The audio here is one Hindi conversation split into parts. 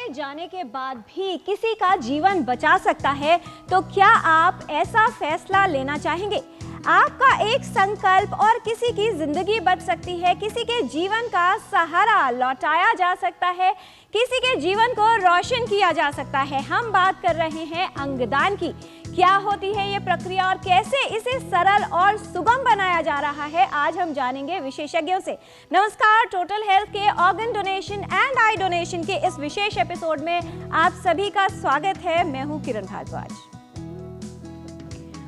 के जाने के बाद भी किसी का जीवन बचा सकता है, तो क्या आप ऐसा फैसला लेना चाहेंगे? आपका एक संकल्प और किसी की जिंदगी बच सकती है, किसी के जीवन का सहारा लौटाया जा सकता है, किसी के जीवन को रोशन किया जा सकता है। हम बात कर रहे हैं अंगदान की। क्या होती है ये प्रक्रिया और कैसे इसे सरल और सुगम बनाया जा रहा है, आज हम जानेंगे विशेषज्ञों से। नमस्कार, टोटल हेल्थ के organ donation and I donation के इस विशेष एपिसोड में आप सभी का स्वागत है। मैं हूं किरण भारद्वाज।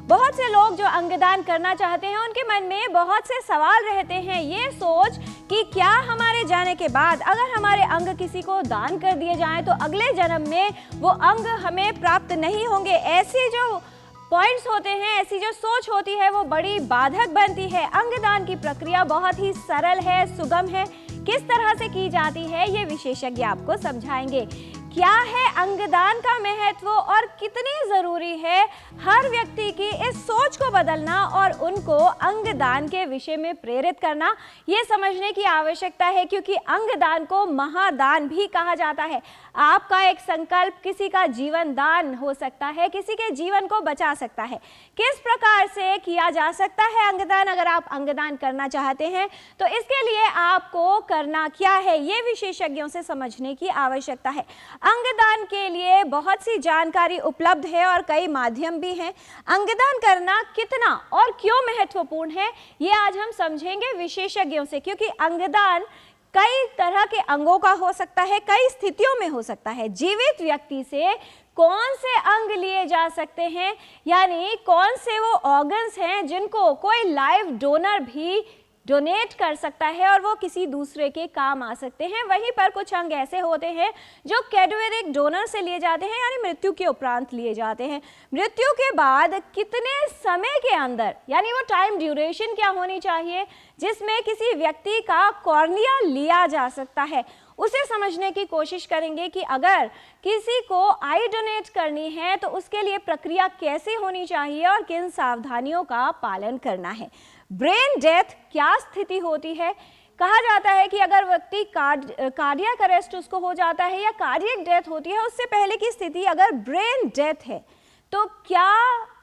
बहुत से लोग जो अंगदान करना चाहते हैं, उनके मन में बहुत से सवाल रहते हैं। ये सोच कि क्या हमारे जाने के बाद अगर हमारे अंग किसी को दान कर दिए जाएं तो अगले जन्म में वो अंग हमें प्राप्त नहीं होंगे। ऐसे जो पॉइंट्स होते हैं, ऐसी जो सोच होती है, वो बड़ी बाधक बनती है। अंगदान की प्रक्रिया बहुत ही सरल है, सुगम है। किस तरह से की जाती है ये विशेषज्ञ आपको समझाएंगे। क्या है अंगदान का महत्व और कितनी जरूरी है हर व्यक्ति की इस सोच को बदलना और उनको अंगदान के विषय में प्रेरित करना, ये समझने की आवश्यकता है, क्योंकि अंगदान को महादान भी कहा जाता है। आपका एक संकल्प किसी का जीवन दान हो सकता है, किसी के जीवन को बचा सकता है। किस प्रकार से किया जा सकता है अंगदान? अगर आप अंगदान करना चाहते हैं तो इसके लिए आपको करना क्या है, ये विशेषज्ञों से समझने की आवश्यकता है। अंगदान के लिए बहुत सी जानकारी उपलब्ध है और कई माध्यम भी हैं। अंगदान करना कितना और क्यों महत्वपूर्ण है, ये आज हम समझेंगे विशेषज्ञों से, क्योंकि अंगदान कई तरह के अंगों का हो सकता है, कई स्थितियों में हो सकता है। जीवित व्यक्ति से कौन से अंग लिए जा सकते हैं, यानी कौन से वो ऑर्गन्स हैं जिनको कोई लाइव डोनर भी डोनेट कर सकता है और वो किसी दूसरे के काम आ सकते हैं। वहीं पर कुछ अंग ऐसे होते हैं जो कैडेवरिक डोनर से लिए जाते हैं, यानी मृत्यु के उपरांत लिए जाते हैं। मृत्यु के बाद कितने समय के अंदर, यानी वो टाइम ड्यूरेशन क्या होनी चाहिए जिसमें किसी व्यक्ति का कॉर्निया लिया जा सकता है, उसे समझने की कोशिश करेंगे कि अगर किसी को आई डोनेट करनी है तो उसके लिए प्रक्रिया कैसे होनी चाहिए और किन सावधानियों का पालन करना है। ब्रेन डेथ क्या स्थिति होती है? कहा जाता है कि अगर व्यक्ति कार्डियक अरेस्ट उसको हो जाता है या कार्डियक डेथ होती है, उससे पहले की स्थिति अगर ब्रेन डेथ है, तो क्या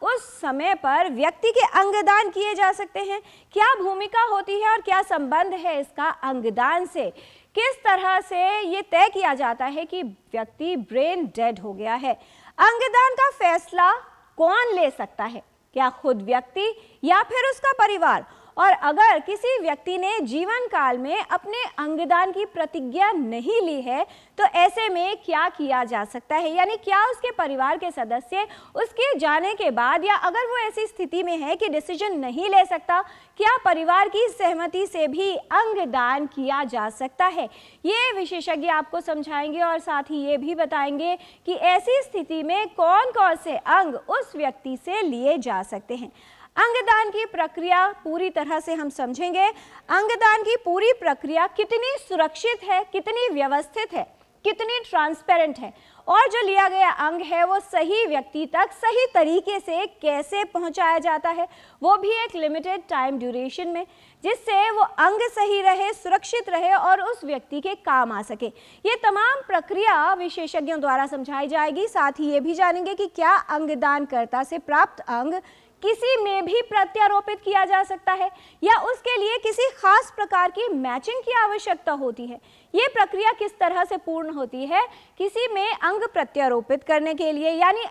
उस समय पर व्यक्ति के अंगदान किए जा सकते हैं? क्या भूमिका होती है और क्या संबंध है इसका अंगदान से? किस तरह से ये तय किया जाता है कि व्यक्ति ब्रेन डेड हो गया है? अंगदान का फैसला कौन ले सकता है? क्या खुद व्यक्ति या फिर उसका परिवार? और अगर किसी व्यक्ति ने जीवन काल में अपने अंगदान की प्रतिज्ञा नहीं ली है तो ऐसे में क्या किया जा सकता है, यानी क्या उसके परिवार के सदस्य उसके जाने के बाद, या अगर वो ऐसी स्थिति में है कि डिसीजन नहीं ले सकता, क्या परिवार की सहमति से भी अंगदान किया जा सकता है? ये विशेषज्ञ आपको समझाएंगे और साथ ही ये भी बताएंगे कि ऐसी स्थिति में कौन कौन से अंग उस व्यक्ति से लिए जा सकते हैं। अंगदान की प्रक्रिया पूरी तरह से हम समझेंगे। अंगदान की पूरी प्रक्रिया कितनी सुरक्षित है, कितनी व्यवस्थित है, कितनी ट्रांसपेरेंट है, और जो लिया गया अंग है वो सही व्यक्ति तक सही तरीके से कैसे पहुंचाया जाता है, वो भी एक लिमिटेड टाइम ड्यूरेशन में, जिससे वो अंग सही रहे, सुरक्षित रहे और उस व्यक्ति के काम आ सके। ये तमाम प्रक्रिया विशेषज्ञों द्वारा समझाई जाएगी। साथ ही ये भी जानेंगे कि क्या अंगदानकर्ता से प्राप्त अंग किसी में भी प्रत्यारोपित किया जा सकता है या उसके लिए किसी खास प्रकार की मैचिंग की आवश्यकता होती है। ये प्रक्रिया किस तरह से पूर्ण होती है किसी में अंग प्रत्यारोपित करने के लिए, यानी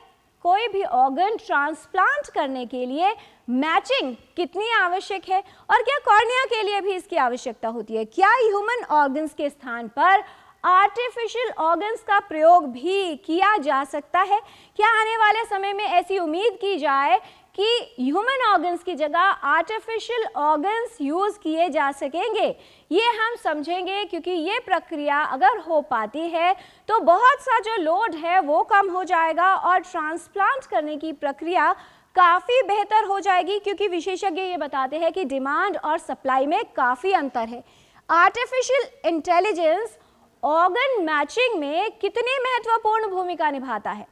कोई भी ऑर्गन ट्रांसप्लांट करने के लिए मैचिंग कितनी आवश्यक है, और क्या कॉर्निया के लिए भी इसकी आवश्यकता होती है? क्या ह्यूमन ऑर्गन्स के स्थान पर आर्टिफिशियल ऑर्गन्स का प्रयोग भी किया जा सकता है? क्या आने वाले समय में ऐसी उम्मीद की जाए कि ह्यूमन ऑर्गन्स की जगह आर्टिफिशियल ऑर्गन्स यूज किए जा सकेंगे? ये हम समझेंगे, क्योंकि ये प्रक्रिया अगर हो पाती है तो बहुत सा जो लोड है वो कम हो जाएगा और ट्रांसप्लांट करने की प्रक्रिया काफ़ी बेहतर हो जाएगी, क्योंकि विशेषज्ञ ये बताते हैं कि डिमांड और सप्लाई में काफ़ी अंतर है। आर्टिफिशियल इंटेलिजेंस ऑर्गन मैचिंग में कितनी महत्वपूर्ण भूमिका निभाता है?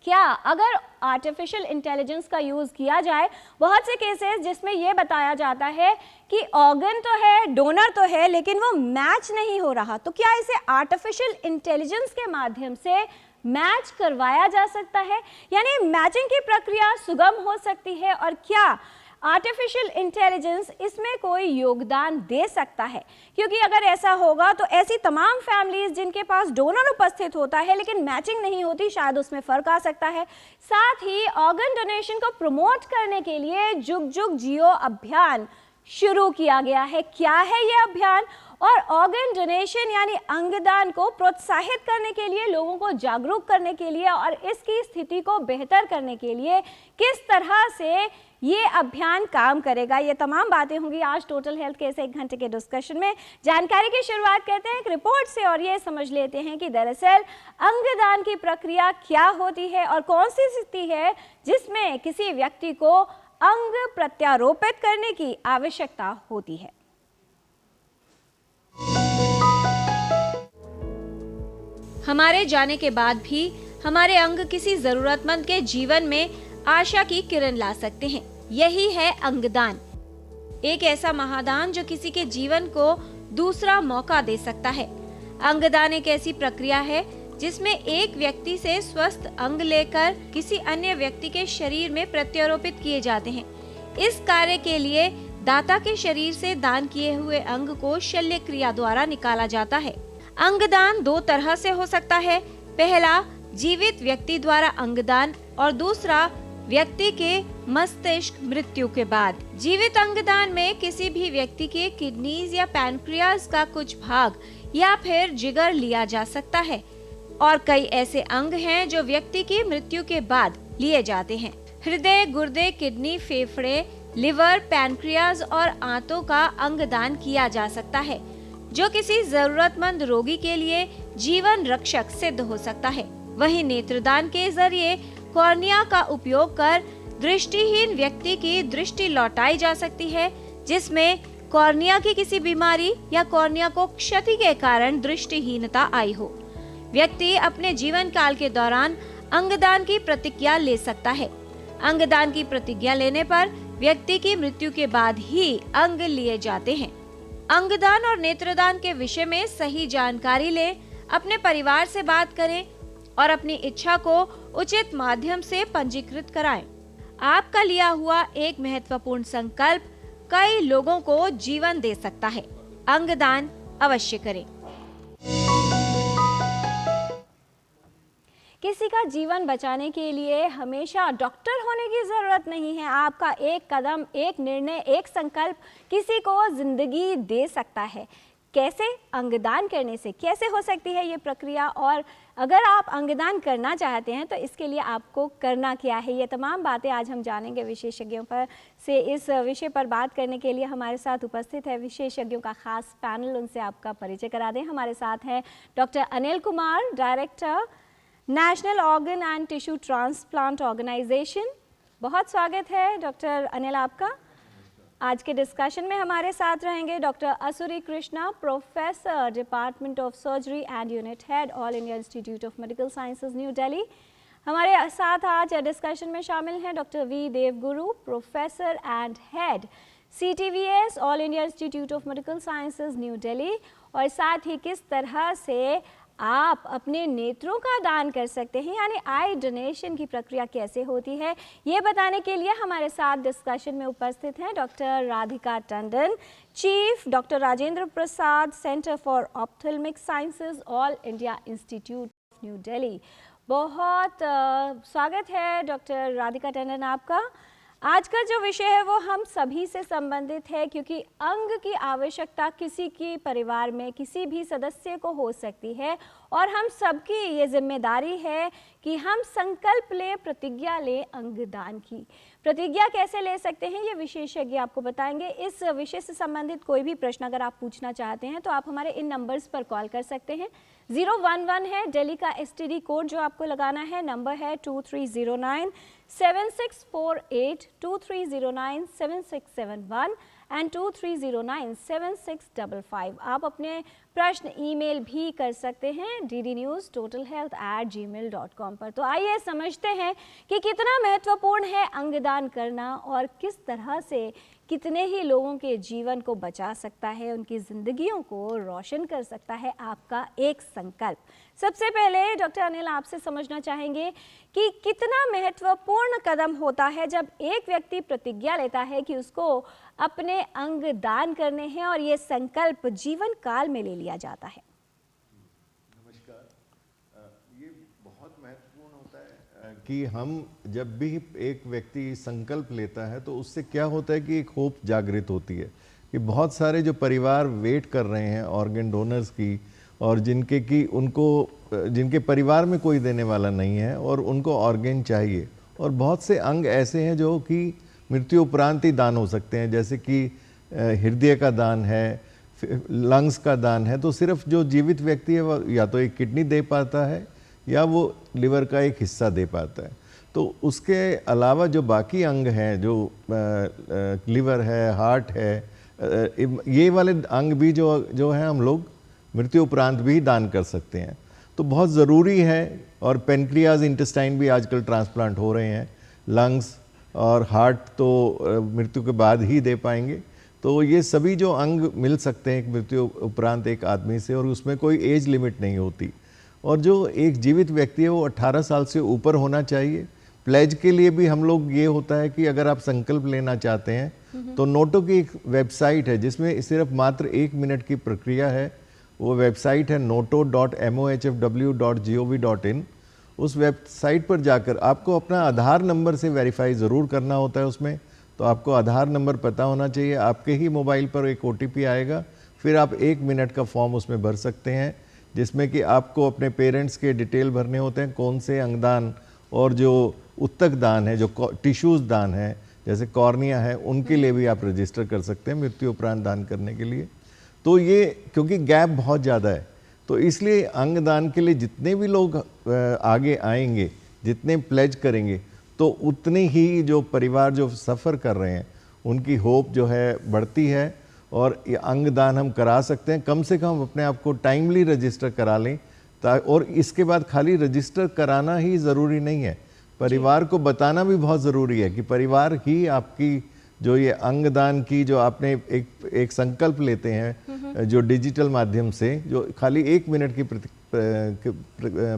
क्या अगर आर्टिफिशियल इंटेलिजेंस का यूज़ किया जाए, बहुत से केसेस जिसमें ये बताया जाता है कि ऑर्गन तो है, डोनर तो है, लेकिन वो मैच नहीं हो रहा, तो क्या इसे आर्टिफिशियल इंटेलिजेंस के माध्यम से मैच करवाया जा सकता है, यानी मैचिंग की प्रक्रिया सुगम हो सकती है? और क्या आर्टिफिशियल इंटेलिजेंस इसमें कोई योगदान दे सकता है? क्योंकि अगर ऐसा होगा तो ऐसी तमाम फैमिलीज जिनके पास डोनर उपस्थित होता है लेकिन मैचिंग नहीं होती, शायद उसमें फ़र्क आ सकता है। साथ ही ऑर्गन डोनेशन को प्रमोट करने के लिए जुग जुग जियो अभियान शुरू किया गया है। क्या है ये अभियान? और ऑर्गन डोनेशन यानी अंगदान को प्रोत्साहित करने के लिए, लोगों को जागरूक करने के लिए और इसकी स्थिति को बेहतर करने के लिए किस तरह से ये अभियान काम करेगा, ये तमाम बातें होंगी आज टोटल हेल्थ के इस 1 घंटे के डिस्कशन में। जानकारी की शुरुआत करते हैं एक रिपोर्ट से और ये समझ लेते हैं कि दरअसल अंगदान की प्रक्रिया क्या होती है और कौन सी स्थिति है जिसमें किसी व्यक्ति को अंग प्रत्यारोपित करने की आवश्यकता होती है। हमारे जाने के बाद भी हमारे अंग किसी जरूरतमंद के जीवन में आशा की किरण ला सकते हैं। यही है अंगदान, एक ऐसा महादान जो किसी के जीवन को दूसरा मौका दे सकता है। अंगदान एक ऐसी प्रक्रिया है जिसमें एक व्यक्ति से स्वस्थ अंग लेकर किसी अन्य व्यक्ति के शरीर में प्रत्यारोपित किए जाते हैं। इस कार्य के लिए दाता के शरीर से दान किए हुए अंग को शल्य क्रिया द्वारा निकाला जाता है। अंगदान 2 तरह से हो सकता है। पहला, जीवित व्यक्ति द्वारा अंगदान और दूसरा, व्यक्ति के मस्तिष्क मृत्यु के बाद। जीवित अंगदान में किसी भी व्यक्ति के किडनीज या पैनक्रियाज का कुछ भाग या फिर जिगर लिया जा सकता है और कई ऐसे अंग हैं जो व्यक्ति की मृत्यु के बाद लिए जाते हैं। हृदय, गुर्दे, किडनी, फेफड़े, लिवर, पैनक्रियाज और आंतों का अंगदान किया जा सकता है, जो किसी जरूरतमंद रोगी के लिए जीवन रक्षक सिद्ध हो सकता है। वहीं नेत्रदान के जरिए कॉर्निया का उपयोग कर दृष्टिहीन व्यक्ति की दृष्टि लौटाई जा सकती है, जिसमें कॉर्निया की किसी बीमारी या कॉर्निया को क्षति के कारण दृष्टिहीनता आई हो। व्यक्ति अपने जीवन काल के दौरान अंगदान की प्रतिज्ञा ले सकता है। अंगदान की प्रतिज्ञा लेने पर व्यक्ति की मृत्यु के बाद ही अंग लिए जाते हैं। अंगदान और नेत्रदान के विषय में सही जानकारी लें, अपने परिवार से बात करें और अपनी इच्छा को उचित माध्यम से पंजीकृत कराएं। आपका लिया हुआ एक महत्वपूर्ण संकल्प कई लोगों को जीवन दे सकता है। अंगदान अवश्य करें। किसी का जीवन बचाने के लिए हमेशा डॉक्टर होने की ज़रूरत नहीं है। आपका एक कदम, एक निर्णय, एक संकल्प किसी को ज़िंदगी दे सकता है। कैसे? अंगदान करने से। कैसे हो सकती है ये प्रक्रिया, और अगर आप अंगदान करना चाहते हैं तो इसके लिए आपको करना क्या है, ये तमाम बातें आज हम जानेंगे विशेषज्ञों पर से। इस विषय पर बात करने के लिए हमारे साथ उपस्थित है विशेषज्ञों का खास पैनल, उनसे आपका परिचय करा दें। हमारे साथ हैं doctor Anil Kumar, director national organ and tissue transplant organisation. बहुत स्वागत है डॉक्टर अनिल आपका। आज के डिस्कशन में हमारे साथ रहेंगे doctor Asuri Krishna, professor, department of surgery and unit head, All India Institute of Medical Sciences, New Delhi. हमारे साथ आज डिस्कशन में शामिल हैं doctor V Devguru, professor and head, CTVS, All India Institute of Medical Sciences, New Delhi. और साथ ही किस तरह से आप अपने नेत्रों का दान कर सकते हैं, यानी आई डोनेशन की प्रक्रिया कैसे होती है, ये बताने के लिए हमारे साथ डिस्कशन में उपस्थित हैं doctor Radhika Tandon, chief, doctor Rajendra Prasad, centre for ophthalmic sciences, all India Institute of new Delhi. बहुत स्वागत है डॉक्टर राधिका टंडन आपका। आज का जो विषय है वो हम सभी से संबंधित है, क्योंकि अंग की आवश्यकता किसी की परिवार में किसी भी सदस्य को हो सकती है और हम सबकी ये जिम्मेदारी है कि हम संकल्प लें, प्रतिज्ञा लें अंगदान की। प्रतिज्ञा कैसे ले सकते हैं ये विशेषज्ञ आपको बताएंगे। इस विषय से संबंधित कोई भी प्रश्न अगर आप पूछना चाहते हैं तो आप हमारे इन नंबर्स पर कॉल कर सकते हैं। 011 है दिल्ली का STD कोड जो आपको लगाना है, नंबर है 2309-7648, 2309-7671 एंड 2309-7655। आप अपने प्रश्न ईमेल भी कर सकते हैं ddnewstotalhealth@gmail.com पर। तो आइए समझते हैं कि कितना महत्वपूर्ण है अंगदान करना और किस तरह से कितने ही लोगों के जीवन को बचा सकता है, उनकी ज़िंदगियों को रोशन कर सकता है आपका एक संकल्प। सबसे पहले डॉक्टर अनिल आपसे समझना चाहेंगे कि कितना महत्वपूर्ण कदम होता है जब एक व्यक्ति प्रतिज्ञा लेता है कि उसको अपने अंग दान करने हैं और ये संकल्प जीवन काल में ले लिया जाता है। नमस्कार। ये बहुत महत्वपूर्ण होता है कि हम जब भी एक व्यक्ति संकल्प लेता है तो उससे क्या होता है कि एक होप जागृत होती है कि बहुत सारे जो परिवार वेट कर रहे हैं ऑर्गन डोनर्स की, और जिनके परिवार में कोई देने वाला नहीं है और उनको ऑर्गन चाहिए, और बहुत से अंग ऐसे हैं जो कि मृत्यु उपरांत ही दान हो सकते हैं, जैसे कि हृदय का दान है, लंग्स का दान है। तो सिर्फ जो जीवित व्यक्ति है वो या तो एक किडनी दे पाता है या वो लिवर का एक हिस्सा दे पाता है। तो उसके अलावा जो बाकी अंग हैं, जो लिवर है, हार्ट है, ये वाले अंग भी जो है हम लोग मृत्यु उपरांत भी दान कर सकते हैं। तो बहुत ज़रूरी है। और पेनक्रियाज, इंटेस्टाइन भी आजकल ट्रांसप्लांट हो रहे हैं। लंग्स और हार्ट तो मृत्यु के बाद ही दे पाएंगे। तो ये सभी जो अंग मिल सकते हैं एक मृत्यु उपरांत एक आदमी से, और उसमें कोई एज लिमिट नहीं होती। और जो एक जीवित व्यक्ति है वो 18 साल से ऊपर होना चाहिए। प्लेज के लिए भी हम लोग ये होता है कि अगर आप संकल्प लेना चाहते हैं तो नोटो की एक वेबसाइट है जिसमें सिर्फ मात्र 1 मिनट की प्रक्रिया है। वो वेबसाइट है noto.mohfw.gov.in। उस वेबसाइट पर जाकर आपको अपना आधार नंबर से वेरीफाई ज़रूर करना होता है उसमें। तो आपको आधार नंबर पता होना चाहिए। आपके ही मोबाइल पर एक OTP आएगा, फिर आप 1 मिनट का फॉर्म उसमें भर सकते हैं जिसमें कि आपको अपने पेरेंट्स के डिटेल भरने होते हैं, कौन से अंगदान और जो उत्तक दान है, जो टिश्यूज़ दान है जैसे कॉर्निया है, उनके लिए भी आप रजिस्टर कर सकते हैं मृत्यु उपरांत दान करने के लिए। तो ये क्योंकि गैप बहुत ज़्यादा है तो इसलिए अंगदान के लिए जितने भी लोग आगे आएंगे, जितने प्लेज करेंगे, तो उतने ही जो परिवार जो सफ़र कर रहे हैं उनकी होप जो है बढ़ती है। और ये अंगदान हम करा सकते हैं। कम से कम अपने आप को टाइमली रजिस्टर करा लें। और इसके बाद खाली रजिस्टर कराना ही ज़रूरी नहीं है, परिवार को बताना भी बहुत ज़रूरी है कि परिवार ही आपकी जो ये अंगदान की जो आपने एक संकल्प लेते हैं जो डिजिटल माध्यम से, जो खाली 1 मिनट की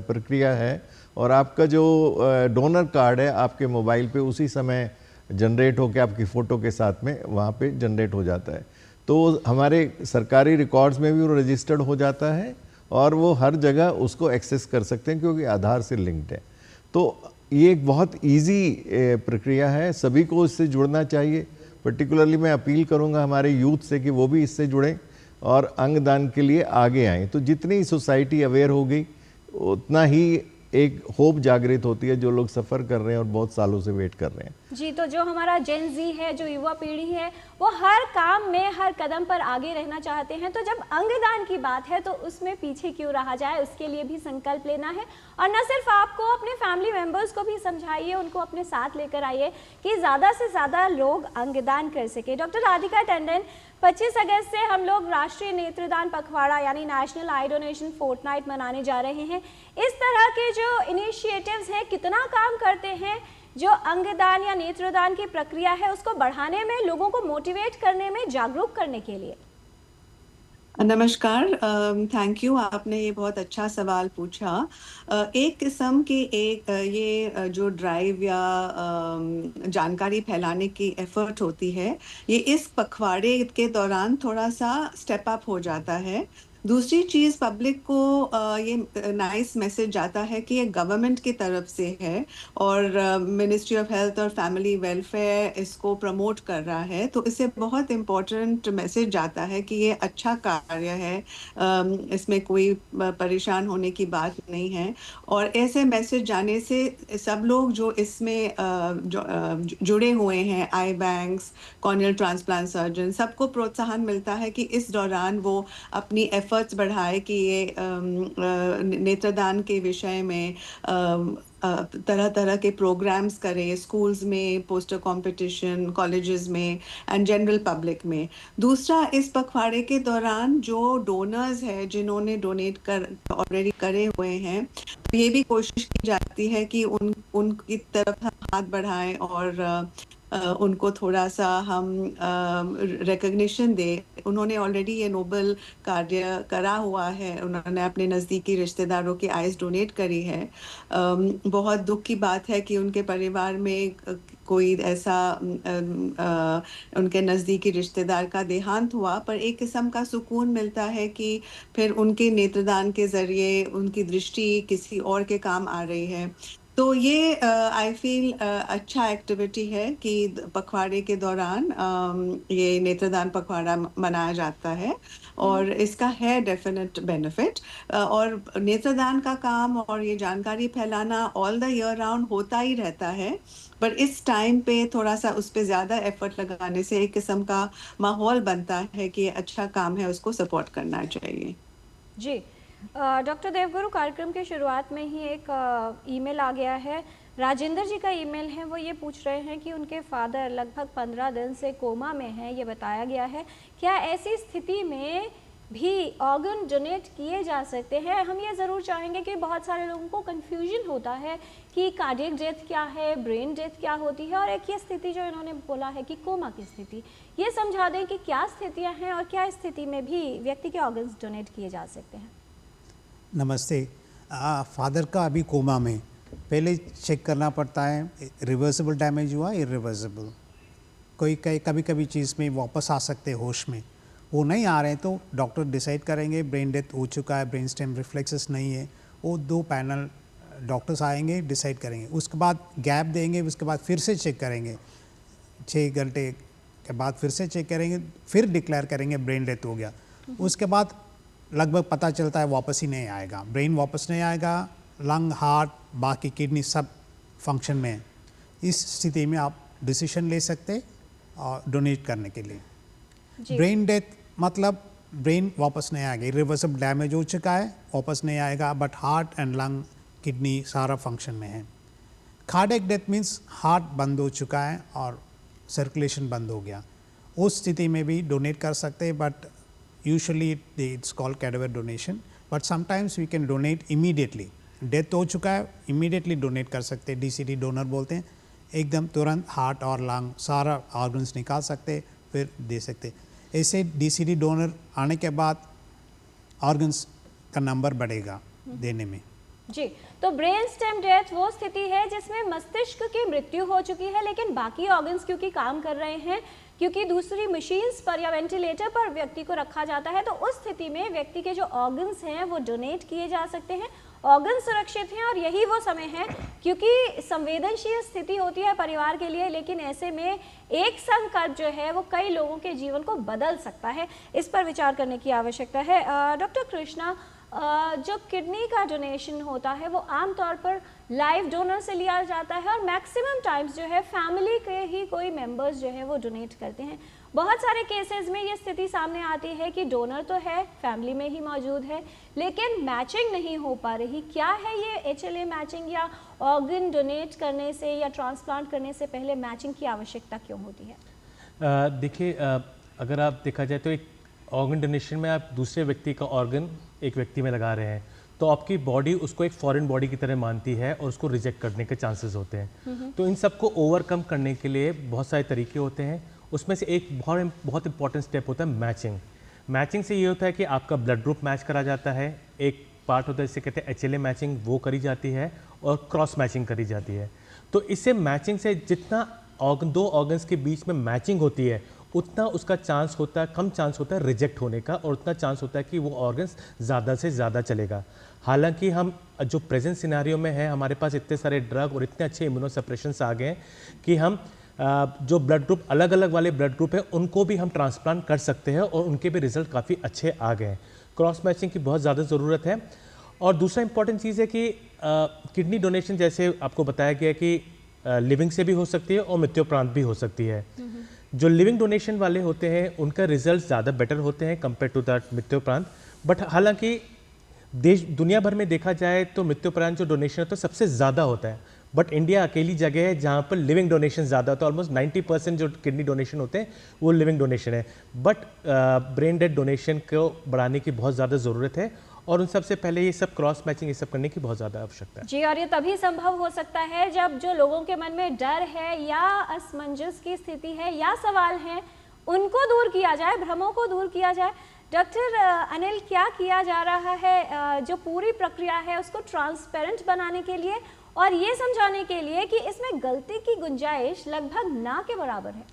प्रक्रिया है, और आपका जो डोनर कार्ड है आपके मोबाइल पे उसी समय जनरेट होकर आपकी फ़ोटो के साथ में वहाँ पे जनरेट हो जाता है। तो हमारे सरकारी रिकॉर्ड्स में भी वो रजिस्टर्ड हो जाता है और वो हर जगह उसको एक्सेस कर सकते हैं क्योंकि आधार से लिंक्ड है। तो ये एक बहुत इजी प्रक्रिया है, सभी को इससे जुड़ना चाहिए। पर्टिकुलरली मैं अपील करूंगा हमारे यूथ से कि वो भी इससे जुड़ें और अंगदान के लिए आगे आएँ। तो जितनी सोसाइटी अवेयर होगी उतना ही एक होप जागृत होती है, जो लोग सफ़र कर रहे हैं और बहुत सालों से वेट कर रहे हैं। जी, तो जो हमारा जेन जी है, जो युवा पीढ़ी है, वो हर काम में हर कदम पर आगे रहना चाहते हैं। तो जब अंगदान की बात है तो उसमें पीछे क्यों रहा जाए, उसके लिए भी संकल्प लेना है। और न सिर्फ आपको, अपने फैमिली मेम्बर्स को भी समझाइए, उनको अपने साथ लेकर आइए कि ज़्यादा से ज़्यादा लोग अंगदान कर सके। डॉक्टर राधिका टंडन, 25 अगस्त से हम लोग राष्ट्रीय नेत्रदान पखवाड़ा यानी नेशनल आई डोनेशन फोर्टनाइट मनाने जा रहे हैं। इस तरह के जो इनिशिएटिव्स हैं कितना काम करते हैं जो अंगदान या नेत्रदान की प्रक्रिया है उसको बढ़ाने में, लोगों को मोटिवेट करने में, जागरूक करने के लिए? नमस्कार, थैंक यू, आपने ये बहुत अच्छा सवाल पूछा। एक किस्म की ये जो ड्राइव या जानकारी फैलाने की एफर्ट होती है, ये इस पखवाड़े के दौरान थोड़ा सा स्टेप अप हो जाता है। दूसरी चीज़, पब्लिक को ये नाइस मैसेज जाता है कि ये गवर्नमेंट की तरफ से है और मिनिस्ट्री ऑफ हेल्थ और फैमिली वेलफेयर इसको प्रमोट कर रहा है, तो इससे बहुत इम्पोर्टेंट मैसेज जाता है कि ये अच्छा कार्य है, इसमें कोई परेशान होने की बात नहीं है। और ऐसे मैसेज जाने से सब लोग जो इसमें जुड़े हुए हैं, आई बैंक्स, कॉर्नियल ट्रांसप्लांट सर्जन, सबको प्रोत्साहन मिलता है कि इस दौरान वो अपनी एफर्ट्स बढ़ाए कि ये नेत्रदान के विषय में तरह तरह के प्रोग्राम्स करें, स्कूल्स में, पोस्टर कंपटीशन, कॉलेजेस में एंड जनरल पब्लिक में। दूसरा, इस पखवाड़े के दौरान जो डोनर्स हैं जिन्होंने डोनेट कर ऑलरेडी करे हुए हैं, ये भी कोशिश की जाती है कि उनकी तरफ हम हाथ बढ़ाएं और उनको थोड़ा सा हम रिकग्निशन दें। उन्होंने ऑलरेडी ये नोबल कार्य करा हुआ है, उन्होंने अपने नज़दीकी रिश्तेदारों की आइज़ डोनेट करी है। बहुत दुख की बात है कि उनके परिवार में कोई ऐसा उनके नज़दीकी रिश्तेदार का देहांत हुआ, पर एक किस्म का सुकून मिलता है कि फिर उनके नेत्रदान के ज़रिए उनकी दृष्टि किसी और के काम आ रही है। तो ये आई फील अच्छा एक्टिविटी है कि पखवाड़े के दौरान ये नेत्रदान पखवाड़ा मनाया जाता है और इसका है डेफिनेट बेनिफिट। और नेत्रदान का काम और ये जानकारी फैलाना ऑल द ईयर राउंड होता ही रहता है, पर इस टाइम पे थोड़ा सा उस पे ज़्यादा एफर्ट लगाने से एक किस्म का माहौल बनता है कि अच्छा काम है, उसको सपोर्ट करना चाहिए। जी, डॉक्टर देवगुरु, कार्यक्रम के शुरुआत में ही एक ईमेल आ गया है। राजेंद्र जी का ईमेल है, वो ये पूछ रहे हैं कि उनके फादर लगभग 15 दिन से कोमा में हैं, ये बताया गया है। क्या ऐसी स्थिति में भी ऑर्गन डोनेट किए जा सकते हैं? हम ये ज़रूर चाहेंगे कि बहुत सारे लोगों को कन्फ्यूजन होता है कि कार्डियक डेथ क्या है, ब्रेन डेथ क्या होती है, और एक ये स्थिति जो इन्होंने बोला है कि कोमा की स्थिति, ये समझा दें कि क्या स्थितियाँ हैं और क्या स्थिति में भी व्यक्ति के ऑर्गन्स डोनेट किए जा सकते हैं। नमस्ते। फादर का अभी कोमा में, पहले चेक करना पड़ता है रिवर्सिबल डैमेज हुआ, इरिवर्सिबल। कभी कभी चीज़ में वापस आ सकते होश में, वो नहीं आ रहे हैं तो डॉक्टर डिसाइड करेंगे ब्रेन डेथ हो चुका है, ब्रेन स्टेम रिफ्लेक्सेस नहीं है। वो 2 पैनल डॉक्टर्स आएंगे, डिसाइड करेंगे, उसके बाद गैप देंगे, उसके बाद फिर से चेक करेंगे, 6 घंटे के बाद फिर से चेक करेंगे, फिर डिक्लेयर करेंगे ब्रेन डेथ हो गया। उसके बाद लगभग पता चलता है वापस ही नहीं आएगा, ब्रेन वापस नहीं आएगा, लंग, हार्ट, बाकी किडनी सब फंक्शन में है। इस स्थिति में आप डिसीजन ले सकते और डोनेट करने के लिए। ब्रेन डेथ मतलब ब्रेन वापस नहीं आएगा, इरिवर्सिबल डैमेज हो चुका है, वापस नहीं आएगा, but heart and lung, kidney सारा फंक्शन में है। कार्डियक डेथ मीन्स हार्ट बंद हो चुका है और सर्कुलेशन बंद हो गया, उस स्थिति में भी डोनेट कर सकते हैं, but usually it's called cadaver donation, but sometimes we can donate immediately. Death हो चुका है, immediately donate कर सकते हैं, DCD डोनर बोलते हैं, एकदम तुरंत हार्ट और लंग सारा ऑर्गन्स निकाल सकते फिर दे सकते। ऐसे DCD डोनर आने के बाद ऑर्गन्स का नंबर बढ़ेगा देने में। जी, तो ब्रेन स्टेम डेथ वो स्थिति है जिसमें मस्तिष्क की मृत्यु हो चुकी है, लेकिन बाकी ऑर्गन्स क्योंकि काम कर रहे हैं, क्योंकि दूसरी मशीन्स पर या वेंटिलेटर पर व्यक्ति को रखा जाता है, तो उस स्थिति में व्यक्ति के जो ऑर्गन्स हैं वो डोनेट किए जा सकते हैं, ऑर्गन सुरक्षित हैं। और यही वो समय है, क्योंकि संवेदनशील स्थिति होती है परिवार के लिए, लेकिन ऐसे में एक संकट जो है वो कई लोगों के जीवन को बदल सकता है। इस पर विचार करने की आवश्यकता है। डॉक्टर कृष्णा, जो किडनी का डोनेशन होता है वो आमतौर पर लाइव डोनर से लिया जाता है और मैक्सिमम टाइम्स जो है फैमिली के ही कोई मेंबर्स जो है वो डोनेट करते हैं। बहुत सारे केसेस में ये स्थिति सामने आती है कि डोनर तो है, फैमिली में ही मौजूद है, लेकिन मैचिंग नहीं हो पा रही। क्या है ये HLA मैचिंग, या ऑर्गन डोनेट करने से या ट्रांसप्लांट करने से पहले मैचिंग की आवश्यकता क्यों होती है? देखिए, अगर आप देखा जाए तो एक ऑर्गन डोनेशन में आप दूसरे व्यक्ति का ऑर्गन एक व्यक्ति में लगा रहे हैं, तो आपकी बॉडी उसको एक फॉरेन बॉडी की तरह मानती है और उसको रिजेक्ट करने के चांसेस होते हैं। तो इन सब को ओवरकम करने के लिए बहुत सारे तरीके होते हैं। उसमें से एक बहुत इंपॉर्टेंट स्टेप होता है मैचिंग। मैचिंग से ये होता है कि आपका ब्लड ग्रुप मैच करा जाता है, एक पार्ट होता है जिसे कहते हैं HLA मैचिंग, वो करी जाती है, और क्रॉस मैचिंग करी जाती है। तो इससे मैचिंग से जितना दो ऑर्गन्स के बीच में मैचिंग होती है उतना उसका चांस होता है, कम चांस होता है रिजेक्ट होने का, और उतना चांस होता है कि वो ऑर्गन्स ज़्यादा से ज़्यादा चलेगा। हालांकि हम जो प्रेजेंट सिनेरियो में है, हमारे पास इतने सारे ड्रग और इतने अच्छे इम्यूनोसप्रेशंस आ गए हैं कि हम जो ब्लड ग्रुप अलग अलग वाले ब्लड ग्रुप है उनको भी हम ट्रांसप्लांट कर सकते हैं और उनके भी रिजल्ट काफ़ी अच्छे आ गए हैं। क्रॉस मैचिंग की बहुत ज़्यादा ज़रूरत है। और दूसरा इंपॉर्टेंट चीज़ है कि किडनी डोनेशन जैसे आपको बताया गया कि लिविंग से भी हो सकती है और मृत्युपरांत भी हो सकती है। जो लिविंग डोनेशन वाले होते हैं उनका रिजल्ट ज़्यादा बेटर होते हैं कंपेयर टू दैट मृत्युपरांत, बट हालांकि देश दुनिया भर में देखा जाए तो मृत्युपरांत जो डोनेशन होता है सबसे ज़्यादा होता है, बट इंडिया अकेली जगह है जहाँ पर लिविंग डोनेशन ज़्यादा होता है। ऑलमोस्ट 90% जो किडनी डोनेशन होते हैं वो लिविंग डोनेशन है। बट ब्रेन डेड डोनेशन को बढ़ाने की बहुत ज़्यादा ज़रूरत है और उन सबसे पहले ये सब क्रॉस मैचिंग ये सब करने की बहुत ज़्यादा आवश्यकता है। जी, और ये तभी संभव हो सकता है जब जो लोगों के मन में डर है या असमंजस की स्थिति है या सवाल है उनको दूर किया जाए, भ्रमों को दूर किया जाए। डॉक्टर अनिल, क्या किया जा रहा है जो पूरी प्रक्रिया है उसको ट्रांसपेरेंट बनाने के लिए और ये समझाने के लिए कि इसमें गलती की गुंजाइश लगभग ना के बराबर है?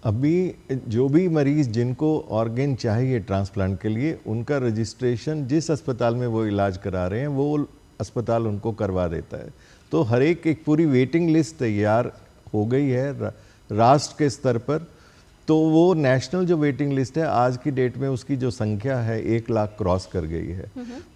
अभी जो भी मरीज जिनको ऑर्गन चाहिए ट्रांसप्लांट के लिए, उनका रजिस्ट्रेशन जिस अस्पताल में वो इलाज करा रहे हैं वो अस्पताल उनको करवा देता है। तो हर एक पूरी वेटिंग लिस्ट तैयार हो गई है राष्ट्र के स्तर पर। तो वो नेशनल जो वेटिंग लिस्ट है आज की डेट में उसकी जो संख्या है 1 लाख क्रॉस कर गई है।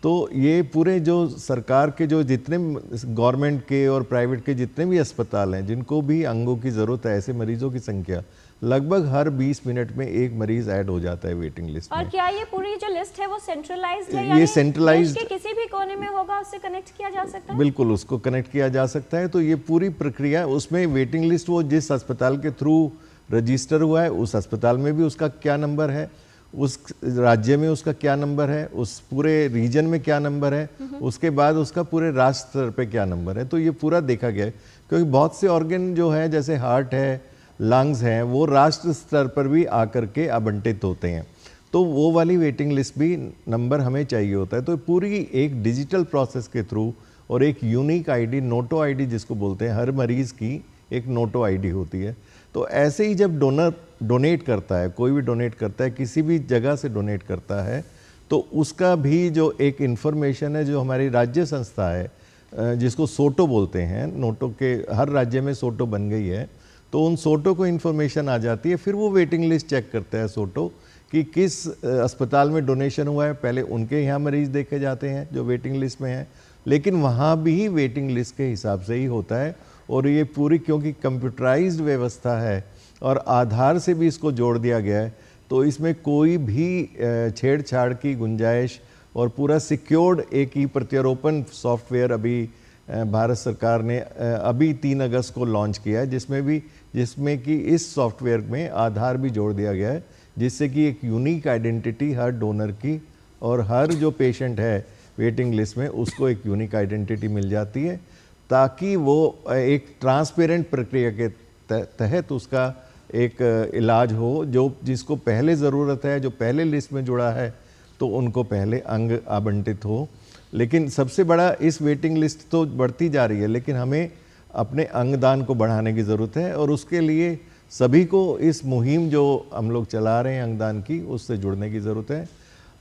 तो ये पूरे जो सरकार के जो जितने गवर्नमेंट के और प्राइवेट के जितने भी अस्पताल हैं जिनको भी अंगों की ज़रूरत है, ऐसे मरीजों की संख्या लगभग हर 20 मिनट में एक मरीज ऐड हो जाता है वेटिंग लिस्ट में। और क्या ये पूरी जो लिस्ट है वो सेंट्रलाइज्ड है? ये यानी सेंट्रलाइज्ड देश के किसी भी कोने में होगा उससे कनेक्ट किया जा सकता है? बिल्कुल, उसको कनेक्ट किया जा सकता है। तो ये पूरी प्रक्रिया, उसमें वेटिंग लिस्ट वो जिस अस्पताल के थ्रू रजिस्टर हुआ है उस अस्पताल में भी उसका क्या नंबर है, उस राज्य में उसका क्या नंबर है, उस पूरे रीजन में क्या नंबर है, उसके बाद उसका पूरे राष्ट्र स्तर पे क्या नंबर है। तो ये पूरा देखा गया है क्योंकि बहुत से ऑर्गन जो है जैसे हार्ट है, लंग्स हैं, वो राष्ट्र स्तर पर भी आकर के आवंटित होते हैं। तो वो वाली वेटिंग लिस्ट भी नंबर हमें चाहिए होता है। तो पूरी एक डिजिटल प्रोसेस के थ्रू और एक यूनिक आईडी, नोटो आईडी जिसको बोलते हैं, हर मरीज की एक नोटो आईडी होती है। तो ऐसे ही जब डोनर डोनेट करता है, कोई भी डोनेट करता है, किसी भी जगह से डोनेट करता है, तो उसका भी जो एक इन्फॉर्मेशन है जो हमारी राज्य संस्था है जिसको सोटो बोलते हैं, नोटो के हर राज्य में सोटो बन गई है, तो उन सोटो को इन्फॉर्मेशन आ जाती है। फिर वो वेटिंग लिस्ट चेक करता है सोटो कि किस अस्पताल में डोनेशन हुआ है। पहले उनके यहाँ मरीज देखे जाते हैं जो वेटिंग लिस्ट में हैं, लेकिन वहाँ भी वेटिंग लिस्ट के हिसाब से ही होता है। और ये पूरी क्योंकि कंप्यूटराइज्ड व्यवस्था है और आधार से भी इसको जोड़ दिया गया है, तो इसमें कोई भी छेड़छाड़ की गुंजाइश और पूरा सिक्योर्ड एक ही प्रत्यारोपण सॉफ्टवेयर अभी भारत सरकार ने अभी 3 अगस्त को लॉन्च किया है, जिसमें कि इस सॉफ्टवेयर में आधार भी जोड़ दिया गया है, जिससे कि एक यूनिक आइडेंटिटी हर डोनर की और हर जो पेशेंट है वेटिंग लिस्ट में उसको एक यूनिक आइडेंटिटी मिल जाती है, ताकि वो एक ट्रांसपेरेंट प्रक्रिया के तहत उसका एक इलाज हो। जो जिसको पहले ज़रूरत है, जो पहले लिस्ट में जुड़ा है, तो उनको पहले अंग आवंटित हो। लेकिन सबसे बड़ा इस वेटिंग लिस्ट तो बढ़ती जा रही है, लेकिन हमें अपने अंगदान को बढ़ाने की ज़रूरत है और उसके लिए सभी को इस मुहिम जो हम लोग चला रहे हैं अंगदान की, उससे जुड़ने की ज़रूरत है।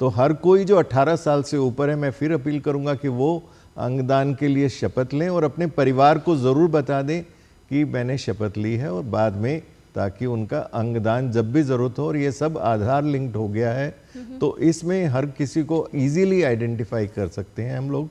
तो हर कोई जो 18 साल से ऊपर है, मैं फिर अपील करूँगा कि वो अंगदान के लिए शपथ लें और अपने परिवार को ज़रूर बता दें कि मैंने शपथ ली है, और बाद में ताकि उनका अंगदान जब भी ज़रूरत हो। और ये सब आधार लिंक्ड हो गया है, तो इसमें हर किसी को इजीली आइडेंटिफाई कर सकते हैं हम लोग।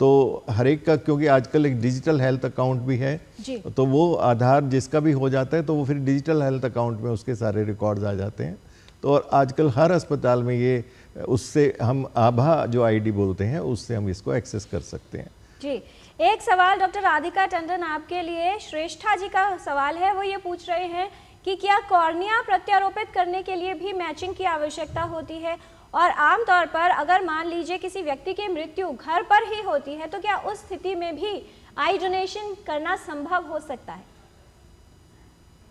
तो हर एक का, क्योंकि आजकल एक डिजिटल हेल्थ अकाउंट भी है, तो वो आधार जिसका भी हो जाता है तो वो फिर डिजिटल हेल्थ अकाउंट में उसके सारे रिकॉर्ड्स आ जाते हैं। तो और आजकल हर अस्पताल में ये, उससे हम आभा जो आईडी बोलते हैं, उससे हम इसको एक्सेस कर सकते हैं। जी, एक सवाल डॉक्टर राधिका टंडन आपके लिए, श्रेष्ठा जी का सवाल है। वो ये पूछ रहे हैं कि क्या कॉर्निया प्रत्यारोपित करने के लिए भी मैचिंग की आवश्यकता होती है, और आमतौर पर अगर मान लीजिए किसी व्यक्ति की मृत्यु घर पर ही होती है तो क्या उस स्थिति में भी आई डोनेशन करना संभव हो सकता है?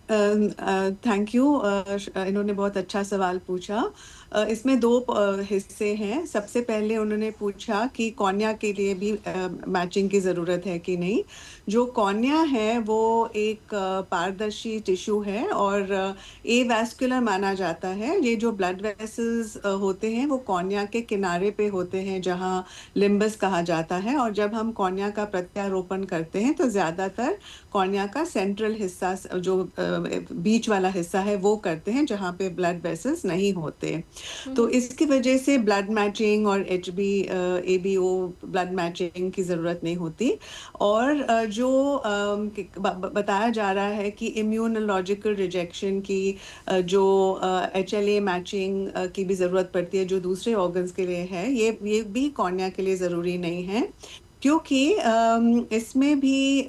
Thank you. इन्होंने बहुत अच्छा सवाल पूछा। इसमें 2 हिस्से हैं। सबसे पहले उन्होंने पूछा कि कॉर्निया के लिए भी मैचिंग की ज़रूरत है कि नहीं। जो कॉर्निया है वो एक पारदर्शी टिश्यू है और एवैस्कुलर माना जाता है। ये जो ब्लड वेसल्स होते हैं वो कॉर्निया के किनारे पे होते हैं, जहाँ लिम्बस कहा जाता है। और जब हम कॉर्निया का प्रत्यारोपण करते हैं तो ज़्यादातर कॉर्निया का सेंट्रल हिस्सा जो बीच वाला हिस्सा है वो करते हैं जहाँ पे ब्लड वेसल्स नहीं होते। तो इसकी वजह से ब्लड मैचिंग और ABO ब्लड मैचिंग की ज़रूरत नहीं होती। और जो बताया जा रहा है कि इम्यूनोलॉजिकल रिजेक्शन की जो HLA मैचिंग की भी ज़रूरत पड़ती है जो दूसरे ऑर्गन्स के लिए है, ये भी कॉर्निया के लिए ज़रूरी नहीं है, क्योंकि इसमें भी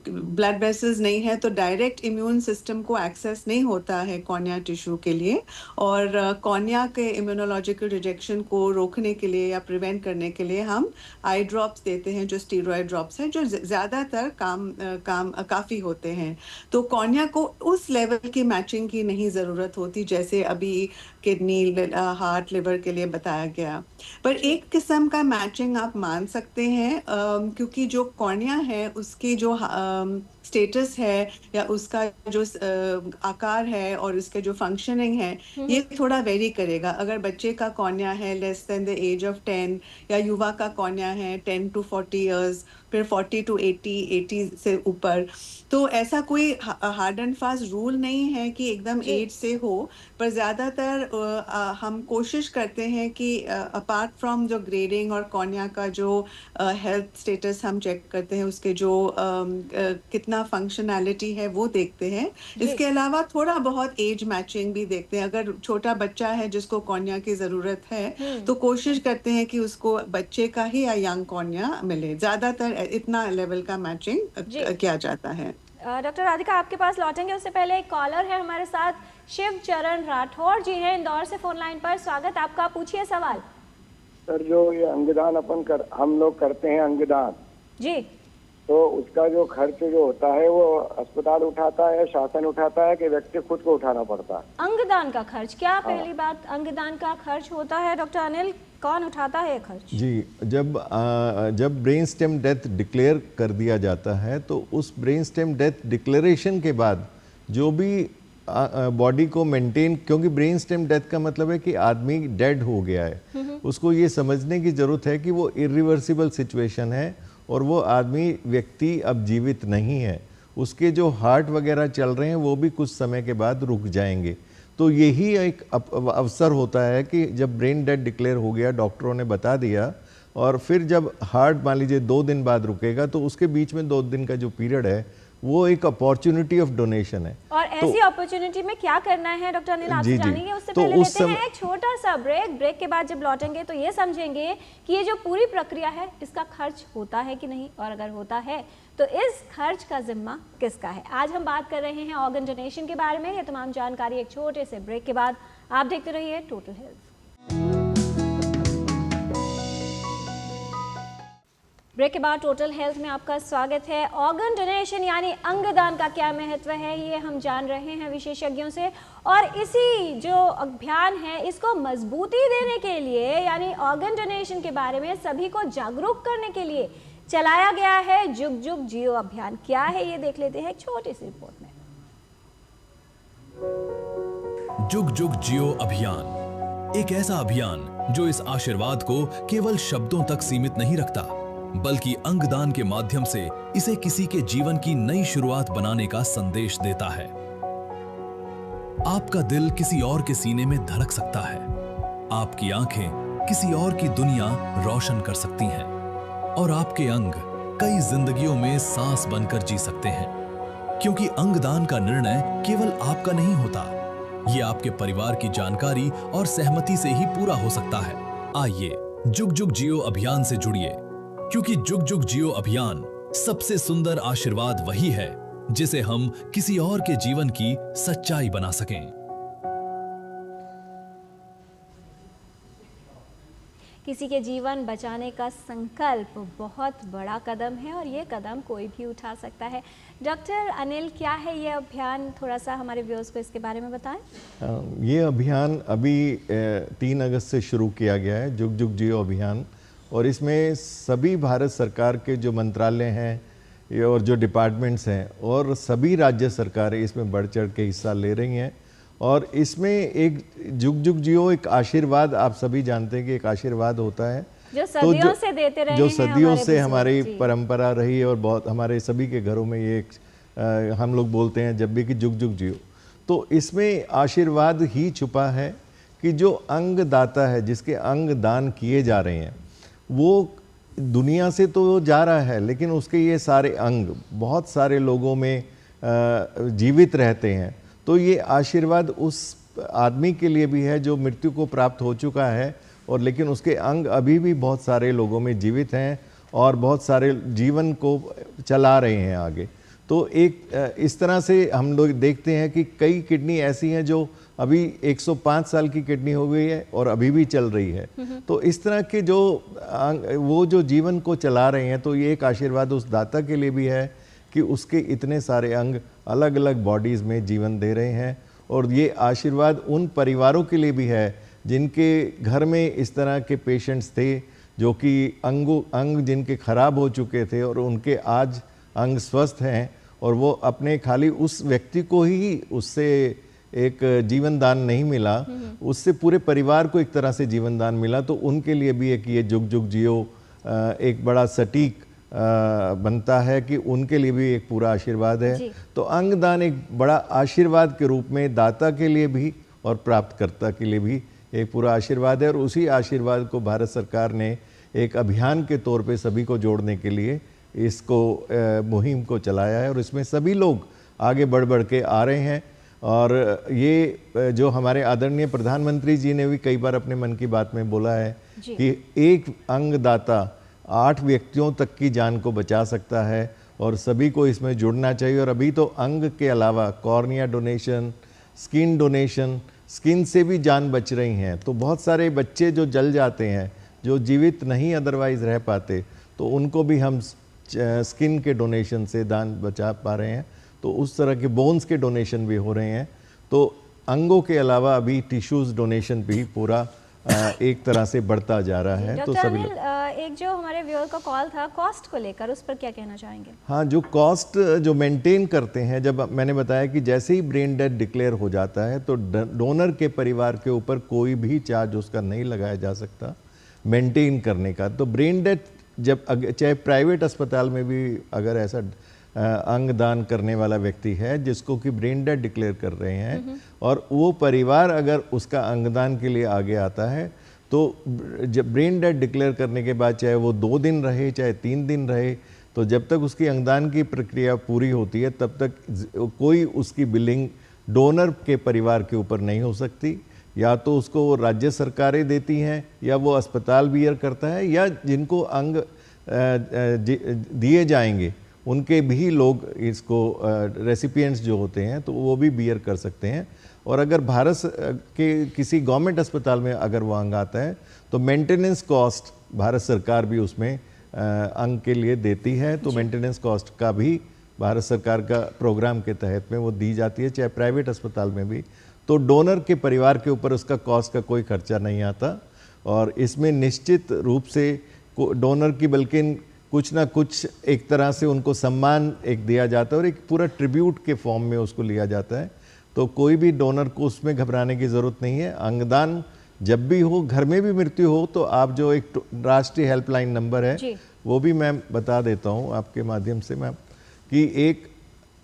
ब्लड वेसल्स नहीं है तो डायरेक्ट इम्यून सिस्टम को एक्सेस नहीं होता है कॉर्निया टिश्यू के लिए। और कॉर्निया के इम्यूनोलॉजिकल रिजेक्शन को रोकने के लिए या प्रिवेंट करने के लिए हम आई ड्रॉप्स देते हैं, जो स्टीरॉयड ड्रॉप्स हैं, जो ज़्यादातर काफ़ी होते हैं। तो कॉर्निया को उस लेवल की मैचिंग की नहीं ज़रूरत होती जैसे अभी किडनी, हार्ट, लिवर के लिए बताया गया। पर एक किस्म का मैचिंग आप मान सकते हैं, क्योंकि जो कॉर्निया है उसकी जो स्टेटस है या उसका जो आकार है और उसके जो फंक्शनिंग है ये थोड़ा वेरी करेगा। अगर बच्चे का कॉर्निया है less than the age of 10 या युवा का कॉर्निया है 10 to 40 इयर्स, फिर 40 to 80 से ऊपर, तो ऐसा कोई हार्ड एंड फास्ट रूल नहीं है कि एकदम एज से हो। पर ज़्यादातर हम कोशिश करते हैं कि अपार्ट फ्रॉम जो ग्रेडिंग और कॉर्निया का जो हेल्थ स्टेटस हम चेक करते हैं, उसके जो कितना फंक्शनैलिटी है वो देखते हैं। इसके अलावा थोड़ा बहुत एज मैचिंग भी देखते हैं। अगर छोटा बच्चा है जिसको कॉर्निया की ज़रूरत है तो कोशिश करते हैं कि उसको बच्चे का ही या यंग कॉर्निया मिले। ज़्यादातर इतना लेवल का मैचिंग किया जाता है। डॉक्टर राधिका, आपके पास लौटेंगे उससे पहले एक कॉलर है हमारे साथ, शिव चरण राठौर जी हैं इंदौर से फोन लाइन पर। स्वागत आपका, पूछिए सवाल। सर, जो ये अंगदान हम लोग करते हैं अंगदान जी, तो उसका जो खर्च जो होता है वो अस्पताल उठाता है, शासन उठाता है कि व्यक्ति खुद को उठाना पड़ता है? अंगदान का खर्च क्या, पहली बात अंगदान का खर्च होता है डॉक्टर अनिल, कौन उठाता है खर्च? जी, जब ब्रेन स्टेम डेथ डिक्लेयर कर दिया जाता है तो उस ब्रेन स्टेम डेथ डिक्लेरेशन के बाद जो भी बॉडी को मेंटेन, क्योंकि ब्रेन स्टेम डेथ का मतलब है कि आदमी डेड हो गया है, उसको ये समझने की ज़रूरत है कि वो इरिवर्सिबल सिचुएशन है और वो आदमी व्यक्ति अब जीवित नहीं है। उसके जो हार्ट वगैरह चल रहे हैं वो भी कुछ समय के बाद रुक जाएंगे। तो यही एक अवसर होता है कि जब ब्रेन डेड डिक्लेयर हो गया, डॉक्टरों ने बता दिया, और फिर जब हार्ट मान लीजिए 2 दिन बाद रुकेगा तो उसके बीच में 2 दिन का जो पीरियड है वो एक अपॉर्चुनिटी ऑफ डोनेशन है। और ऐसी अपॉर्चुनिटी में क्या करना है डॉक्टर अनिल, आपसे जानेंगे। उससे तो पहले लेते हैं एक छोटा सा ब्रेक के बाद जब लौटेंगे तो ये समझेंगे कि ये जो पूरी प्रक्रिया है इसका खर्च होता है कि नहीं, और अगर होता है तो इस खर्च का जिम्मा किसका है। आज हम बात कर रहे हैं ऑर्गन डोनेशन के बारे में। ये तमाम जानकारी एक छोटे से ब्रेक के बाद। आप देखते रहिए टोटल हेल्थ। ब्रेक के बाद टोटल हेल्थ में आपका स्वागत है। ऑर्गन डोनेशन यानी अंगदान का क्या महत्व है ये हम जान रहे हैं विशेषज्ञों से, और इसी जो अभियान है इसको मजबूती देने के लिए यानी ऑर्गन डोनेशन के बारे में सभी को जागरूक करने के लिए चलाया गया है जुग जुग जियो अभियान। क्या है ये देख लेते हैं एक छोटी सी रिपोर्ट में। जुग जुग जियो अभियान एक ऐसा अभियान जो इस आशीर्वाद को केवल शब्दों तक सीमित नहीं रखता, बल्कि अंगदान के माध्यम से इसे किसी के जीवन की नई शुरुआत बनाने का संदेश देता है। आपका दिल किसी और के सीने में धड़क सकता है, आपकी आंखें किसी और की दुनिया रोशन कर सकती हैं, और आपके अंग कई जिंदगियों में सांस बनकर जी सकते हैं। क्योंकि अंगदान का निर्णय केवल आपका नहीं होता, ये आपके परिवार की जानकारी और सहमति से ही पूरा हो सकता है। आइए जुग जुग जियो अभियान से जुड़िए, क्योंकि जुग जुग जियो अभियान सबसे सुंदर आशीर्वाद वही है जिसे हम किसी और के जीवन की सच्चाई बना सकें। किसी के जीवन बचाने का संकल्प बहुत बड़ा कदम है और ये कदम कोई भी उठा सकता है। डॉक्टर अनिल, क्या है ये अभियान, थोड़ा सा हमारे व्यूअर्स को इसके बारे में बताएं। ये अभियान अभी 3 अगस्त से शुरू किया गया है, जुग जुग जियो अभियान, और इसमें सभी भारत सरकार के जो मंत्रालय हैं और जो डिपार्टमेंट्स हैं और सभी राज्य सरकारें इसमें बढ़ चढ़ के हिस्सा ले रही हैं। और इसमें एक जुग जुग जियो एक आशीर्वाद, आप सभी जानते हैं कि एक आशीर्वाद होता है जो सदियों से देते रहे जो हैं, सदियों से हमारी परंपरा रही, और बहुत हमारे सभी के घरों में ये एक हम लोग बोलते हैं जब भी कि जुग जुग जियो। तो इसमें आशीर्वाद ही छुपा है कि जो अंग दाता है, जिसके अंग दान किए जा रहे हैं, वो दुनिया से तो जा रहा है, लेकिन उसके ये सारे अंग बहुत सारे लोगों में जीवित रहते हैं। तो ये आशीर्वाद उस आदमी के लिए भी है जो मृत्यु को प्राप्त हो चुका है, और लेकिन उसके अंग अभी भी बहुत सारे लोगों में जीवित हैं और बहुत सारे जीवन को चला रहे हैं आगे। तो एक इस तरह से हम लोग देखते हैं कि कई किडनी ऐसी हैं जो अभी 105 साल की किडनी हो गई है और अभी भी चल रही है। तो इस तरह के जो वो जो जीवन को चला रहे हैं, तो ये एक आशीर्वाद उस दाता के लिए भी है कि उसके इतने सारे अंग अलग अलग बॉडीज़ में जीवन दे रहे हैं। और ये आशीर्वाद उन परिवारों के लिए भी है जिनके घर में इस तरह के पेशेंट्स थे, जो कि अंग जिनके खराब हो चुके थे और उनके आज अंग स्वस्थ हैं, और वो अपने खाली उस व्यक्ति को ही उससे एक जीवन दान नहीं मिला, उससे पूरे परिवार को एक तरह से जीवन दान मिला। तो उनके लिए भी एक ये जुग जुग जियो एक बड़ा सटीक बनता है कि उनके लिए भी एक पूरा आशीर्वाद है। तो अंगदान एक बड़ा आशीर्वाद के रूप में दाता के लिए भी और प्राप्तकर्ता के लिए भी एक पूरा आशीर्वाद है। और उसी आशीर्वाद को भारत सरकार ने एक अभियान के तौर पे सभी को जोड़ने के लिए इसको मुहिम को चलाया है, और इसमें सभी लोग आगे बढ़ बढ़ के आ रहे हैं। और ये जो हमारे आदरणीय प्रधानमंत्री जी ने भी कई बार अपने मन की बात में बोला है कि एक अंगदाता 8 व्यक्तियों तक की जान को बचा सकता है, और सभी को इसमें जुड़ना चाहिए। और अभी तो अंग के अलावा cornea donation, skin donation, skin से भी जान बच रही हैं। तो बहुत सारे बच्चे जो जल जाते हैं, जो जीवित नहीं अदरवाइज रह पाते, तो उनको भी हम स्किन के डोनेशन से दान बचा पा रहे हैं। तो उस तरह के बोन्स के डोनेशन भी हो रहे हैं। तो अंगों के अलावा अभी टिश्यूज डोनेशन भी पूरा एक तरह से बढ़ता जा रहा है। तो सभी लोग एक जो हमारे व्यूअर का कॉल था कॉस्ट को लेकर, उस पर क्या कहना चाहेंगे? हाँ, जो कॉस्ट जो मेंटेन करते हैं, जब मैंने बताया कि जैसे ही ब्रेन डेथ डिक्लेयर हो जाता है तो डोनर के परिवार के ऊपर कोई भी चार्ज उसका नहीं लगाया जा सकता मेंटेन करने का। तो ब्रेन डेथ जब चाहे प्राइवेट अस्पताल में भी अगर ऐसा अंग दान करने वाला व्यक्ति है जिसको कि ब्रेन डेथ डिक्लेयर कर रहे हैं, और वो परिवार अगर उसका अंगदान के लिए आगे आता है, तो जब ब्रेन डेथ डिक्लेयर करने के बाद चाहे वो 2 दिन रहे चाहे 3 दिन रहे, तो जब तक उसकी अंगदान की प्रक्रिया पूरी होती है तब तक कोई उसकी बिलिंग डोनर के परिवार के ऊपर नहीं हो सकती। या तो उसको राज्य सरकारें देती हैं, या वो अस्पताल बियर करता है, या जिनको अंग दिए जाएंगे उनके भी लोग इसको रेसिपिएंट्स जो होते हैं तो वो भी बियर कर सकते हैं। और अगर भारत के किसी गवर्नमेंट अस्पताल में अगर वो अंग आता है तो मेंटेनेंस कॉस्ट भारत सरकार भी उसमें अंग के लिए देती है। तो मेंटेनेंस कॉस्ट का भी भारत सरकार का प्रोग्राम के तहत में वो दी जाती है, चाहे प्राइवेट अस्पताल में भी। तो डोनर के परिवार के ऊपर उसका कॉस्ट का कोई खर्चा नहीं आता, और इसमें निश्चित रूप से डोनर की बल्कि कुछ ना कुछ एक तरह से उनको सम्मान एक दिया जाता है, और एक पूरा ट्रिब्यूट के फॉर्म में उसको लिया जाता है। तो कोई भी डोनर को उसमें घबराने की ज़रूरत नहीं है। अंगदान जब भी हो, घर में भी मृत्यु हो, तो आप जो एक राष्ट्रीय हेल्पलाइन नंबर है वो भी मैं बता देता हूँ आपके माध्यम से मैम, कि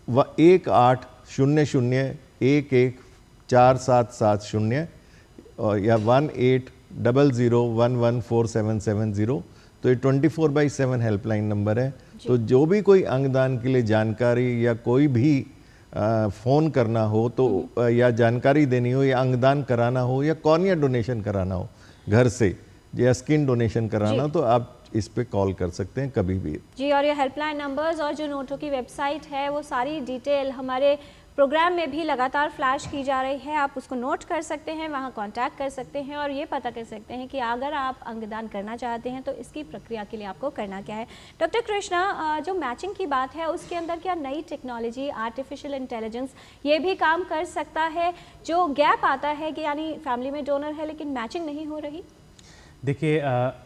1800114770 या 1800114770। तो ये 24/7 हेल्पलाइन नंबर है। तो जो भी कोई अंगदान के लिए जानकारी या कोई भी फ़ोन करना हो तो या जानकारी देनी हो, या अंगदान कराना हो, या कॉर्निया डोनेशन कराना हो घर से, या स्किन डोनेशन कराना हो, तो आप इस पे कॉल कर सकते हैं कभी भी जी। और ये हेल्पलाइन नंबर्स और जो नोटो की वेबसाइट है वो सारी डिटेल हमारे प्रोग्राम में भी लगातार फ्लैश की जा रही है। आप उसको नोट कर सकते हैं, वहाँ कांटेक्ट कर सकते हैं और ये पता कर सकते हैं कि अगर आप अंगदान करना चाहते हैं तो इसकी प्रक्रिया के लिए आपको करना क्या है। डॉक्टर कृष्णा, जो मैचिंग की बात है उसके अंदर क्या नई टेक्नोलॉजी, आर्टिफिशियल इंटेलिजेंस ये भी काम कर सकता है? जो गैप आता है कि यानी फैमिली में डोनर है लेकिन मैचिंग नहीं हो रही। देखिए,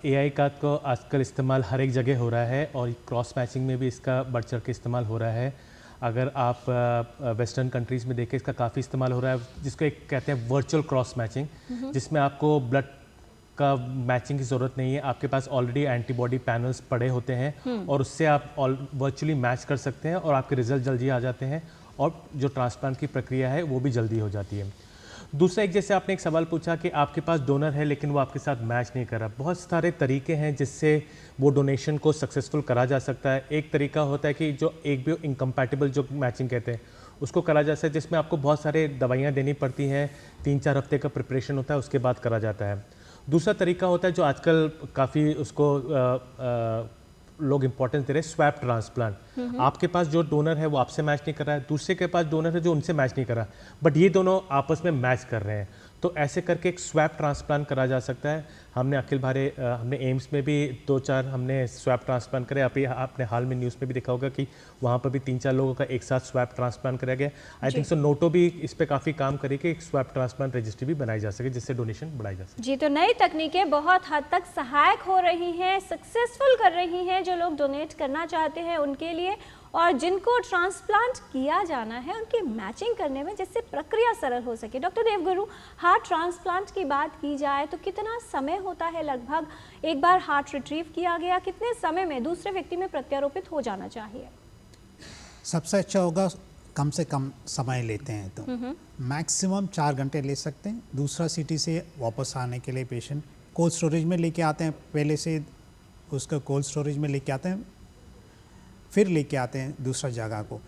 AI का तो आजकल इस्तेमाल हर एक जगह हो रहा है, और क्रॉस मैचिंग में भी इसका बढ़ चढ़ के इस्तेमाल हो रहा है। अगर आप वेस्टर्न कंट्रीज़ में देखें इसका काफ़ी इस्तेमाल हो रहा है, जिसको एक कहते हैं वर्चुअल क्रॉस मैचिंग, जिसमें आपको ब्लड का मैचिंग की ज़रूरत नहीं है, आपके पास ऑलरेडी एंटीबॉडी पैनल्स पड़े होते हैं और उससे आप वर्चुअली मैच कर सकते हैं और आपके रिजल्ट जल्दी आ जाते हैं और जो ट्रांसप्लांट की प्रक्रिया है वो भी जल्दी हो जाती है। दूसरा, एक जैसे आपने एक सवाल पूछा कि आपके पास डोनर है लेकिन वो आपके साथ मैच नहीं कर रहा, बहुत सारे तरीके हैं जिससे वो डोनेशन को सक्सेसफुल करा जा सकता है। एक तरीका होता है कि जो एक भी इनकम्पैटिबल जो मैचिंग कहते हैं उसको करा जा सकता है, जिसमें आपको बहुत सारे दवाइयाँ देनी पड़ती हैं, 3-4 हफ्ते का प्रिपरेशन होता है, उसके बाद करा जाता है। दूसरा तरीका होता है जो आजकल काफ़ी उसको लोग इंपॉर्टेंस दे रहे हैं, स्वैप ट्रांसप्लांट। आपके पास जो डोनर है वो आपसे मैच नहीं कर रहा है, दूसरे के पास डोनर है जो उनसे मैच नहीं कर रहा, बट ये दोनों आपस में मैच कर रहे हैं, तो ऐसे करके एक स्वैप ट्रांसप्लांट करा जा सकता है। हमने हमने एम्स में भी 2-4 हमने स्वैप ट्रांसप्लांट करे। आपने हाल में न्यूज़ में भी देखा होगा कि वहाँ पर भी 3-4 लोगों का एक साथ स्वैप ट्रांसप्लांट कराया गया। आई थिंक सो नोटो भी इस पे काफ़ी काम करे कि एक स्वैप ट्रांसप्लांट रजिस्ट्री भी बनाई जा सके जिससे डोनेशन बढ़ाई जा सके। जी, तो नई तकनीकें बहुत हद तक सहायक हो रही हैं, सक्सेसफुल कर रही हैं जो लोग डोनेट करना चाहते हैं उनके लिए, और जिनको ट्रांसप्लांट किया जाना है उनकी मैचिंग करने में, जिससे प्रक्रिया सरल हो सके। डॉक्टर देवगुरु, हार्ट ट्रांसप्लांट की बात की जाए तो कितना समय होता है लगभग? एक बार हार्ट रिट्रीव किया गया कितने समय में दूसरे व्यक्ति में प्रत्यारोपित हो जाना चाहिए? सबसे अच्छा होगा कम से कम समय लेते हैं तो मैक्सिमम 4 घंटे ले सकते हैं। दूसरा सिटी से वापस आने के लिए पेशेंट कोल्ड स्टोरेज में लेके आते हैं, पहले से उसका कोल्ड स्टोरेज में लेके आते हैं, फिर लेके आते हैं दूसरा जगह को।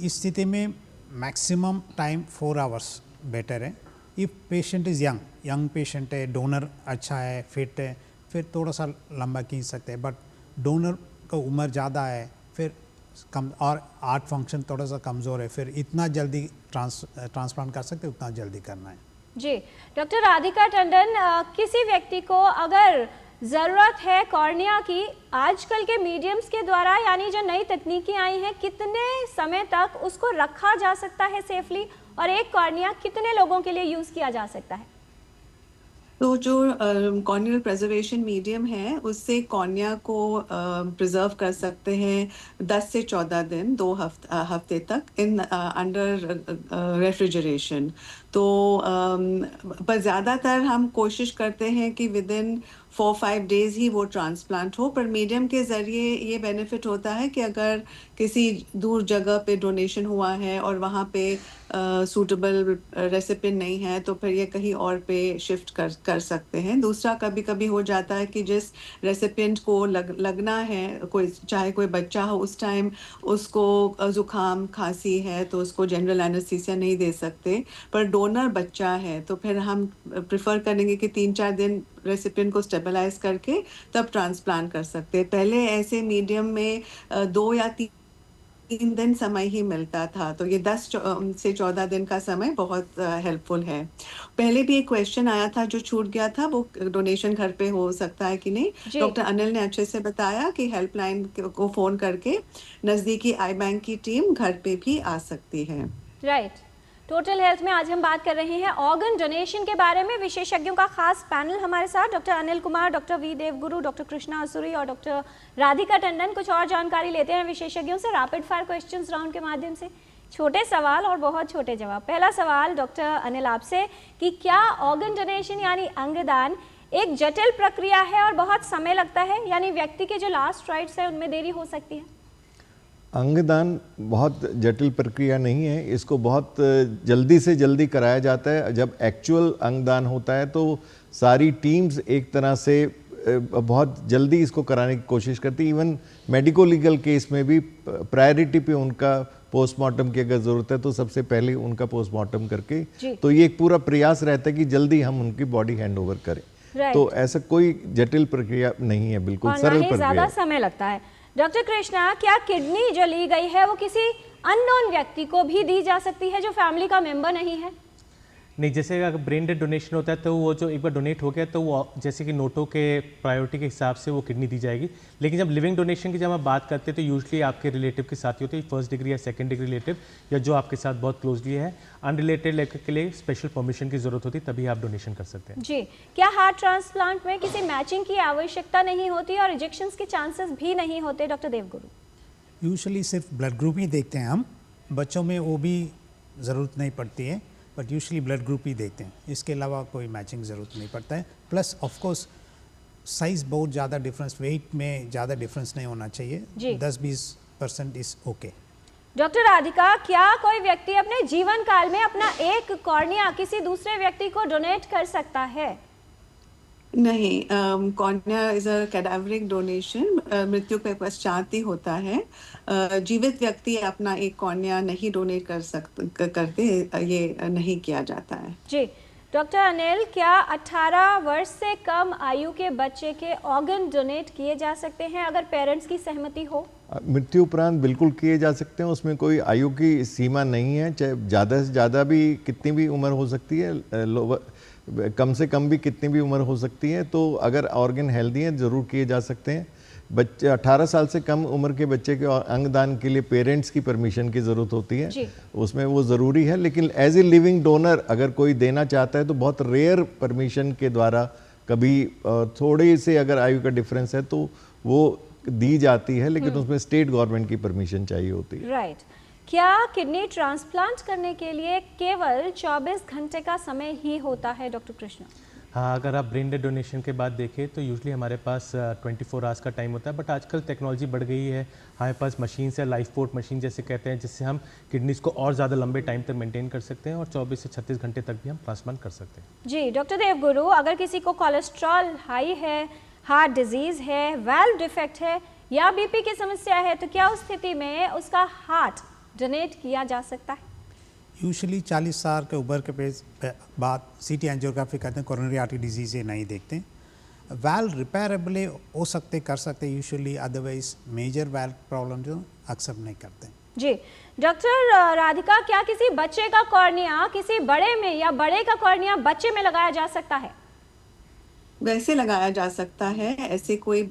इस स्थिति में मैक्सिमम टाइम 4 आवर्स बेटर है। If patient is young patient है, डोनर अच्छा है, फिट है, फिर थोड़ा सा लंबा खींच सकते हैं, बट डोनर का उम्र ज़्यादा है, फिर कम और हार्ट फंक्शन थोड़ा सा कमज़ोर है, फिर इतना जल्दी ट्रांसप्लांट कर सकते उतना जल्दी करना है। जी, डॉक्टर राधिका टंडन, किसी व्यक्ति को अगर ज़रूरत है कॉर्निया की, आजकल के मीडियम्स के द्वारा यानी जो नई तकनीकें आई हैं, कितने समय तक उसको रखा जा सकता है सेफली, और एक कॉर्निया कितने लोगों के लिए यूज़ किया जा सकता है? तो जो कॉर्नियल प्रिजर्वेशन मीडियम है उससे कॉर्निया को प्रिजर्व कर सकते हैं 10 से 14 दिन, 2 हफ्ते तक इन अंडर रेफ्रिजरेशन। तो पर ज़्यादातर हम कोशिश करते हैं कि विद इन 4-5 डेज़ ही वो ट्रांसप्लांट हो। पर मीडियम के ज़रिए ये बेनिफिट होता है कि अगर किसी दूर जगह पे डोनेशन हुआ है और वहाँ पे सूटेबल रेसिपिएंट नहीं है तो फिर ये कहीं और पे शिफ्ट कर सकते हैं। दूसरा, कभी कभी हो जाता है कि जिस रेसिपिएंट को लगना है, कोई चाहे कोई बच्चा हो, उस टाइम उसको ज़ुकाम खांसी है तो उसको जनरल एनेस्थीसिया नहीं दे सकते, पर डोनर बच्चा है तो फिर हम प्रेफर करेंगे कि 3-4 दिन रेसिपिएंट को स्टेबलाइज करके तब ट्रांसप्लांट कर सकते हैं। पहले ऐसे मीडियम में 2 या 3 दिन समय ही मिलता था, तो ये 10 से 14 दिन का समय बहुत हेल्पफुल है। पहले भी एक क्वेश्चन आया था जो छूट गया था, वो डोनेशन घर पे हो सकता है कि नहीं। डॉक्टर अनिल ने अच्छे से बताया कि हेल्पलाइन को फ़ोन करके नज़दीकी आई बैंक की टीम घर पे भी आ सकती है। राइट। टोटल हेल्थ में आज हम बात कर रहे हैं ऑर्गन डोनेशन के बारे में। विशेषज्ञों का खास पैनल हमारे साथ, doctor Anil Kumar, doctor V Devguru, doctor Krishna Asuri और डॉक्टर राधिका टंडन। कुछ और जानकारी लेते हैं विशेषज्ञों से रैपिड फायर क्वेश्चंस राउंड के माध्यम से। छोटे सवाल और बहुत छोटे जवाब। पहला सवाल डॉक्टर अनिल आपसे कि क्या ऑर्गन डोनेशन यानी अंगदान एक जटिल प्रक्रिया है और बहुत समय लगता है, यानी व्यक्ति के जो लास्ट राइट्स है उनमें देरी हो सकती है? अंगदान बहुत जटिल प्रक्रिया नहीं है, इसको बहुत जल्दी से जल्दी कराया जाता है। जब एक्चुअल अंगदान होता है तो सारी टीम्स एक तरह से बहुत जल्दी इसको कराने की कोशिश करती है। इवन मेडिको लीगल केस में भी प्रायोरिटी पे उनका पोस्टमार्टम की अगर ज़रूरत है तो सबसे पहले उनका पोस्टमार्टम करके, तो ये एक पूरा प्रयास रहता है कि जल्दी हम उनकी बॉडी हैंड ओवर करें। तो ऐसा कोई जटिल प्रक्रिया नहीं है, बिल्कुल सरल प्रक्रिया। ज़्यादा समय लगता है। डॉक्टर कृष्णा, क्या किडनी जो ली गई है वो किसी अननोन व्यक्ति को भी दी जा सकती है जो फैमिली का मेंबर नहीं है? नहीं, जैसे अगर ब्रेन डेड डोनेशन होता है तो वो जो एक बार डोनेट हो गया तो वो जैसे कि नोटो के प्रायोरिटी के हिसाब से वो किडनी दी जाएगी। लेकिन जब लिविंग डोनेशन की जब आप बात करते हैं तो यूजुअली आपके रिलेटिव के साथ ही होते हैं, 1st डिग्री या 2nd डिग्री रिलेटिव, या जो आपके साथ बहुत क्लोजली है। अनरिलेटेड के लिए स्पेशल परमिशन की जरूरत होती है, तभी आप डोनेशन कर सकते हैं। जी, क्या हार्ट ट्रांसप्लांट में किसी मैचिंग की आवश्यकता नहीं होती और रिजेक्शंस के चांसेस भी नहीं होते? डॉक्टर देवगुरु, यूजुअली सिर्फ ब्लड ग्रुप ही देखते हैं हम, बच्चों में वो भी ज़रूरत नहीं पड़ती है। बट यूजुअली ब्लड ग्रुप ही देखते हैं, इसके अलावा कोई मैचिंग ज़रूरत नहीं पड़ता है। प्लस ऑफ कोर्स साइज़ बहुत ज़्यादा डिफरेंस, वेट में ज़्यादा डिफरेंस नहीं होना चाहिए, 10-20% इज़ ओके। डॉक्टर राधिका, क्या कोई व्यक्ति अपने जीवन काल में अपना एक कॉर्निया किसी दूसरे व्यक्ति को डोनेट कर सकता है? नहीं, कॉर्निया इज अ कैडावरिक डोनेशन, मृत्यु के पश्चात ही होता है। जीवित व्यक्ति अपना एक कॉर्निया नहीं डोनेट करते, ये नहीं किया जाता है। जी डॉक्टर अनिल, क्या 18 वर्ष से कम आयु के बच्चे के ऑर्गन डोनेट किए जा सकते हैं अगर पेरेंट्स की सहमति हो? मृत्यु उपरांत बिल्कुल किए जा सकते हैं, उसमें कोई आयु की सीमा नहीं है। चाहे ज़्यादा से ज़्यादा भी कितनी भी उम्र हो सकती है, कम से कम भी कितनी भी उम्र हो सकती है। तो अगर ऑर्गन हेल्दी हैं ज़रूर किए जा सकते हैं। बच्चे 18 साल से कम उम्र के बच्चे के अंगदान के लिए पेरेंट्स की परमिशन की ज़रूरत होती है, उसमें वो ज़रूरी है। लेकिन एज ए लिविंग डोनर अगर कोई देना चाहता है तो बहुत रेयर परमिशन के द्वारा, कभी थोड़ी से अगर आयु का डिफरेंस है तो वो दी जाती है, लेकिन उसमें स्टेट गवर्नमेंट की परमिशन चाहिए होती है। राइट। क्या किडनी ट्रांसप्लांट करने के लिए केवल 24 घंटे का समय ही होता है डॉक्टर कृष्णा? हाँ, अगर आप ब्रेन डेड डोनेशन के बाद देखें तो यूजुअली हमारे पास 24 आवर्स का टाइम होता है, बट आजकल टेक्नोलॉजी बढ़ गई है, हमारे पास मशीन है, लाइफ पोर्ट मशीन जैसे कहते हैं, जिससे हम किडनीज को और ज़्यादा लंबे टाइम तक मेंटेन कर सकते हैं और 24 से 36 घंटे तक भी हम ट्रांसप्लांट कर सकते हैं। जी डॉक्टर देवगुरु, अगर किसी को कोलेस्ट्रॉल हाई है, हार्ट डिजीज़ है, वाल्व डिफेक्ट है या बीपी की समस्या है, तो क्या उस स्थिति में उसका हार्ट डोनेट किया जा सकता है? यूजुअली 40 साल के उम्र के बाद सीटी एंजियोग्राफी करते हैं, कोरोनरी आर्टरी डिजीज़ ये नहीं देखते हैं। वाल्व रिपेयरेबल हो सकते, कर सकते usually, otherwise major valve problem जो एक्सेप्ट नहीं करते। जी डॉक्टर राधिका, क्या किसी बच्चे का कॉर्निया किसी बड़े में या बड़े का कॉर्निया बच्चे में लगाया जा सकता है? वैसे लगाया जा सकता है, ऐसे कोई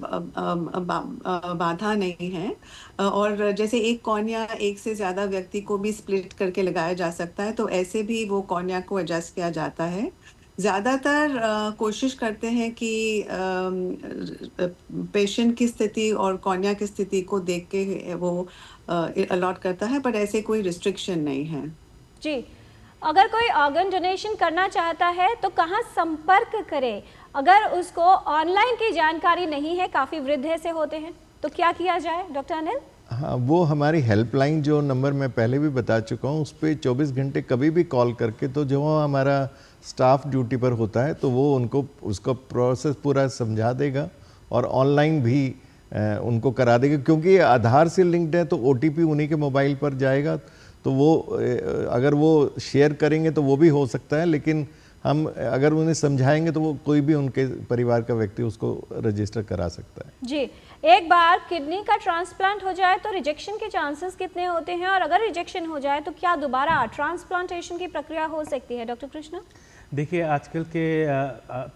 बाधा नहीं है। और जैसे एक कॉर्निया एक से ज़्यादा व्यक्ति को भी स्प्लिट करके लगाया जा सकता है, तो ऐसे भी वो कॉर्निया को एडजस्ट किया जाता है। ज़्यादातर कोशिश करते हैं कि पेशेंट की स्थिति और कॉर्निया की स्थिति को देख के वो अलॉट करता है, पर ऐसे कोई रिस्ट्रिक्शन नहीं है। जी, अगर कोई ऑर्गन डोनेशन करना चाहता है तो कहाँ संपर्क करे? अगर उसको ऑनलाइन की जानकारी नहीं है, काफ़ी वृद्ध से होते हैं, तो क्या किया जाए डॉक्टर अनिल? हाँ, वो हमारी हेल्पलाइन जो नंबर मैं पहले भी बता चुका हूँ, उस पर 24 घंटे कभी भी कॉल करके, तो जो हमारा स्टाफ ड्यूटी पर होता है तो वो उनको उसका प्रोसेस पूरा समझा देगा और ऑनलाइन भी उनको करा देगा। क्योंकि ये आधार से लिंक्ड है तो OTP उन्हीं के मोबाइल पर जाएगा, तो वो अगर वो शेयर करेंगे तो वो भी हो सकता है, लेकिन हम अगर उन्हें समझाएंगे तो वो कोई भी उनके परिवार का व्यक्ति उसको रजिस्टर करा सकता है। जी, एक बार किडनी का ट्रांसप्लांट हो जाए तो रिजेक्शन के चांसेस कितने होते हैं, और अगर रिजेक्शन हो जाए तो क्या दोबारा ट्रांसप्लांटेशन की प्रक्रिया हो सकती है डॉक्टर कृष्णा? देखिए, आजकल के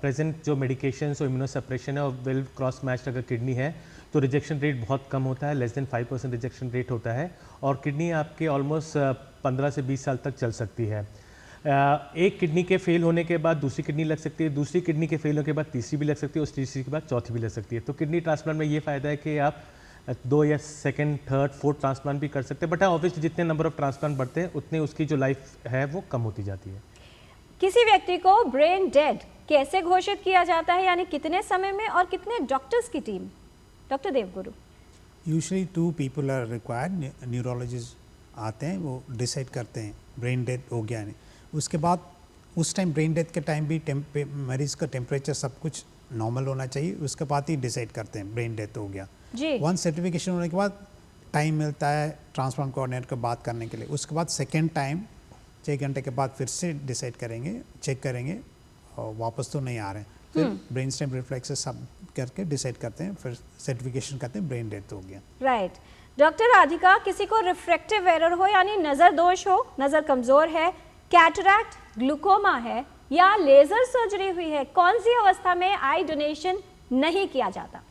प्रेजेंट जो मेडिकेशंस और इम्यूनोसप्रेशन है और वेल क्रॉस मैच अगर किडनी है तो रिजेक्शन रेट बहुत कम होता है, लेस देन 5% रिजेक्शन रेट होता है, और किडनी आपके ऑलमोस्ट 15 से 20 साल तक चल सकती है। एक किडनी के फेल होने के बाद दूसरी किडनी लग सकती है, दूसरी किडनी के फेल होने के बाद तीसरी भी लग सकती है, उस तीसरी के बाद चौथी भी लग सकती है। तो किडनी ट्रांसप्लांट में ये फ़ायदा है कि आप 2 या सेकंड, थर्ड, फोर्थ ट्रांसप्लांट भी कर सकते हैं, बट ऑब्वियसली जितने नंबर ऑफ ट्रांसप्लांट बढ़ते हैं उतने उसकी जो लाइफ है वो कम होती जाती है। किसी व्यक्ति को ब्रेन डेड कैसे घोषित किया जाता है, यानी कितने समय में और कितने डॉक्टर्स की team? Doctor Devguru, usually 2 people are required, neurologist आते हैं, वो डिसाइड करते हैं ब्रेन डेड हो गया नहीं। उसके बाद उस टाइम ब्रेन डेथ के टाइम भी मरीज का टेम्परेचर सब कुछ नॉर्मल होना चाहिए, उसके बाद ही डिसाइड करते हैं ब्रेन डेथ हो गया। वन सर्टिफिकेशन होने के बाद टाइम मिलता है ट्रांसप्लांट कोऑर्डिनेटर को बात करने के लिए, उसके बाद सेकेंड टाइम 6 घंटे के बाद फिर से डिसाइड करेंगे, चेक करेंगे और वापस तो नहीं आ रहे हैं, फिर ब्रेन स्टेम रिफ्लेक्सेस सब करके डिसाइड करते हैं, फिर सर्टिफिकेशन करते हैं ब्रेन डेथ हो गया। राइट। डॉक्टर राधिका, किसी को रिफ्रैक्टिव एरर हो यानी नज़र दोष हो, नज़र कमज़ोर है, कैटरैक्ट, ग्लूकोमा है या लेजर सर्जरी हुई है, कौन सी अवस्था में आई डोनेशन नहीं किया जाता?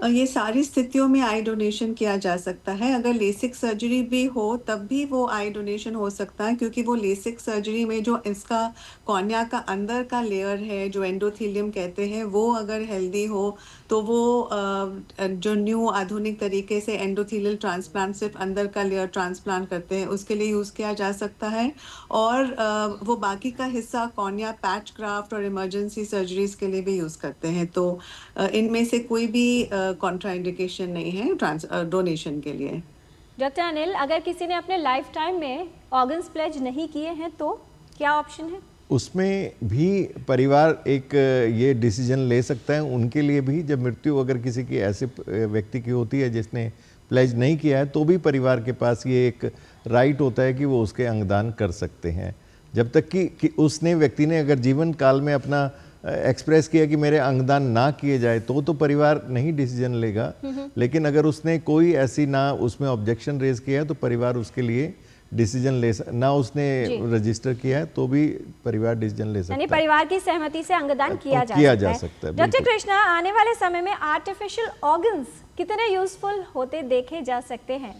ये सारी स्थितियों में आई डोनेशन किया जा सकता है। अगर लेसिक सर्जरी भी हो तब भी वो आई डोनेशन हो सकता है, क्योंकि वो लेसिक सर्जरी में जो इसका कॉर्निया का अंदर का लेयर है, जो एंडोथेलियम कहते हैं, वो अगर हेल्दी हो तो वो जो न्यू आधुनिक तरीके से एंडोथेलियल ट्रांसप्लांट, सिर्फ अंदर का लेयर ट्रांसप्लांट करते हैं, उसके लिए यूज़ किया जा सकता है। और वो बाकी का हिस्सा कॉर्निया पैच ग्राफ्ट और इमरजेंसी सर्जरीज के लिए भी यूज़ करते हैं। तो इनमें से कोई भी कॉन्ट्राइंडिकेशन नहीं है डोनेशन के लिए। डॉक्टर अनिल, अगर किसी ने अपने लाइफ टाइम में ऑर्गन्स प्लेज नहीं किए हैं तो क्या ऑप्शन है? उसमें भी परिवार एक ये डिसीजन ले सकता है उनके लिए भी। जब मृत्यु अगर किसी की ऐसे व्यक्ति की होती है जिसने प्लेज नहीं किया है, तो भी परिवार के पास ये एक राइट होता है कि वो उसके अंगदान कर सकते हैं, जब तक कि उसने व्यक्ति ने अगर जीवन काल में अपना एक्सप्रेस किया कि मेरे अंगदान ना किए जाए, तो परिवार नहीं डिसीजन लेगा। लेकिन अगर उसने कोई ऐसी ना उसमें ऑब्जेक्शन रेज किया है तो परिवार उसके लिए डिसीजन ना उसने रजिस्टर किया है तो भी परिवार डिसीजन ले सकता है। यानी परिवार की सहमति से अंगदान किया जा सकता है। डॉक्टर कृष्णा, आने वाले समय में आर्टिफिशियल ऑर्गन्स कितने यूजफुल होते देखे जा सकते हैं?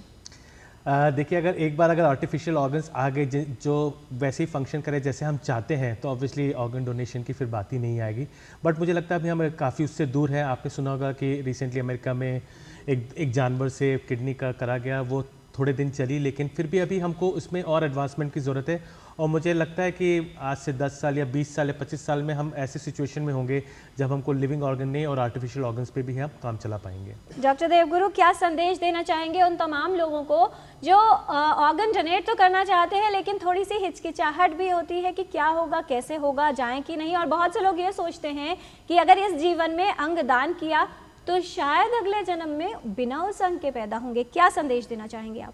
देखिए, अगर आर्टिफिशियल ऑर्गन्स आ गए जो वैसे ही फंक्शन करे जैसे हम चाहते हैं, तो ऑब्वियसली ऑर्गन डोनेशन की फिर बात ही नहीं आएगी। बट मुझे लगता है अभी हम काफ़ी उससे दूर हैं। आपने सुना होगा कि रिसेंटली अमेरिका में एक जानवर से किडनी का करा गया, वो थोड़े दिन चली, लेकिन फिर भी अभी हमको उसमें और एडवांसमेंट की ज़रूरत है। और मुझे लगता है कि आज से 10 साल या 20 साल या 25 साल में हम ऐसे सिचुएशन में होंगे जब हमको लिविंग ऑर्गन नहीं और आर्टिफिशियल ऑर्गन्स पे भी हम काम चला पाएंगे। डॉक्टर देवगुरु, क्या संदेश देना चाहेंगे उन तमाम लोगों को जो ऑर्गन डोनेट तो करना चाहते हैं लेकिन थोड़ी सी हिचकिचाहट भी होती है कि क्या होगा, कैसे होगा, जाएं कि नहीं? और बहुत से लोग ये सोचते हैं कि अगर इस जीवन में अंग दान किया तो शायद अगले जन्म में बिना उस अंग के पैदा होंगे। क्या संदेश देना चाहेंगे आप?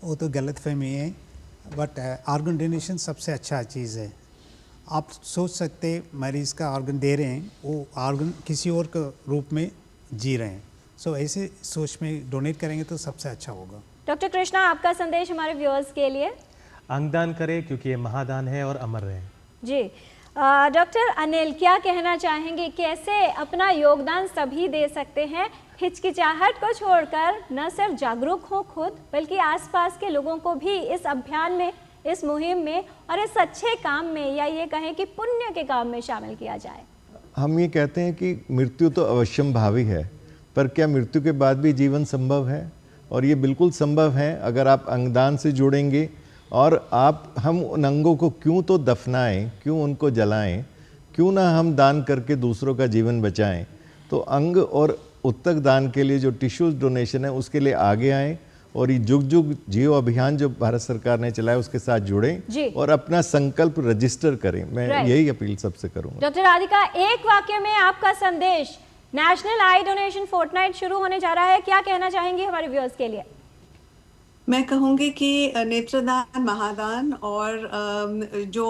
वो तो गलतफहमी है, बट ऑर्गन डोनेशन सबसे अच्छा चीज़ है। आप सोच सकते मरीज़ का ऑर्गन दे रहे हैं, वो ऑर्गन किसी और के रूप में जी रहे हैं। सो ऐसे सोच में डोनेट करेंगे तो सबसे अच्छा होगा। डॉक्टर कृष्णा, आपका संदेश हमारे व्यूअर्स के लिए? अंगदान करें क्योंकि ये महादान है और अमर रहे। जी। डॉक्टर अनिल, क्या कहना चाहेंगे, कैसे अपना योगदान सभी दे सकते हैं? हिचकिचाहट को छोड़कर न सिर्फ जागरूक हो खुद, बल्कि आसपास के लोगों को भी इस अभियान में, इस मुहिम में और इस अच्छे काम में, या ये कहें कि पुण्य के काम में शामिल किया जाए। हम ये कहते हैं कि मृत्यु तो अवश्यम भावी है, पर क्या मृत्यु के बाद भी जीवन संभव है? और ये बिल्कुल संभव है अगर आप अंगदान से जुड़ेंगे। और हम उन अंगों को क्यों तो दफनाएं, क्यों उनको जलाएं, क्यों ना हम दान करके दूसरों का जीवन बचाएं। तो अंग और उत्तक दान के लिए जो टिश्यूज डोनेशन है उसके लिए आगे आएं और ये जुग जुग जियो अभियान जो भारत सरकार ने चलाया उसके साथ जुड़ें और अपना संकल्प रजिस्टर करें। मैं यही अपील सबसे करूंगा। डॉक्टर राधिका, एक वाक्य में आपका संदेश, नेशनल आई डोनेशन फोर्टनाइट शुरू होने जा रहा है, क्या कहना चाहेंगे हमारे व्यूअर्स के लिए? मैं कहूँगी कि नेत्रदान, महादान और जो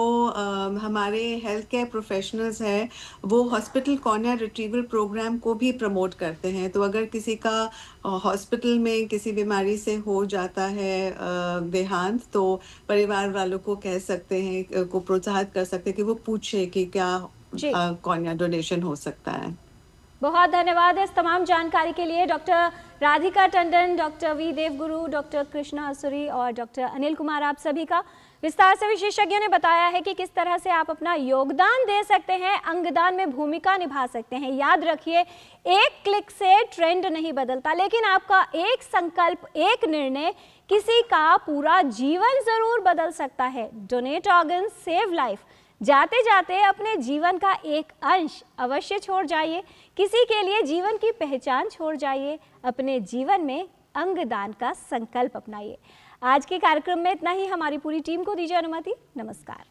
हमारे हेल्थ केयर प्रोफेशनल्स हैं वो हॉस्पिटल कॉर्निया रिट्रीवल प्रोग्राम को भी प्रमोट करते हैं। तो अगर किसी का हॉस्पिटल में किसी बीमारी से हो जाता है देहांत, तो परिवार वालों को कह सकते हैं, को प्रोत्साहित कर सकते हैं कि वो पूछे कि क्या कॉर्निया डोनेशन हो सकता है। बहुत धन्यवाद इस तमाम जानकारी के लिए doctor Radhika Tandon, doctor V Devguru, doctor Krishna Asuri और डॉक्टर अनिल कुमार, आप सभी का। विस्तार से विशेषज्ञों ने बताया है कि किस तरह से आप अपना योगदान दे सकते हैं, अंगदान में भूमिका निभा सकते हैं। याद रखिए, एक क्लिक से ट्रेंड नहीं बदलता, लेकिन आपका एक संकल्प, एक निर्णय किसी का पूरा जीवन जरूर बदल सकता है। Donate organ, save life. जाते जाते अपने जीवन का एक अंश अवश्य छोड़ जाइए, किसी के लिए जीवन की पहचान छोड़ जाइए, अपने जीवन में अंगदान का संकल्प अपनाइए। आज के कार्यक्रम में इतना ही। हमारी पूरी टीम को दीजिए अनुमति। नमस्कार।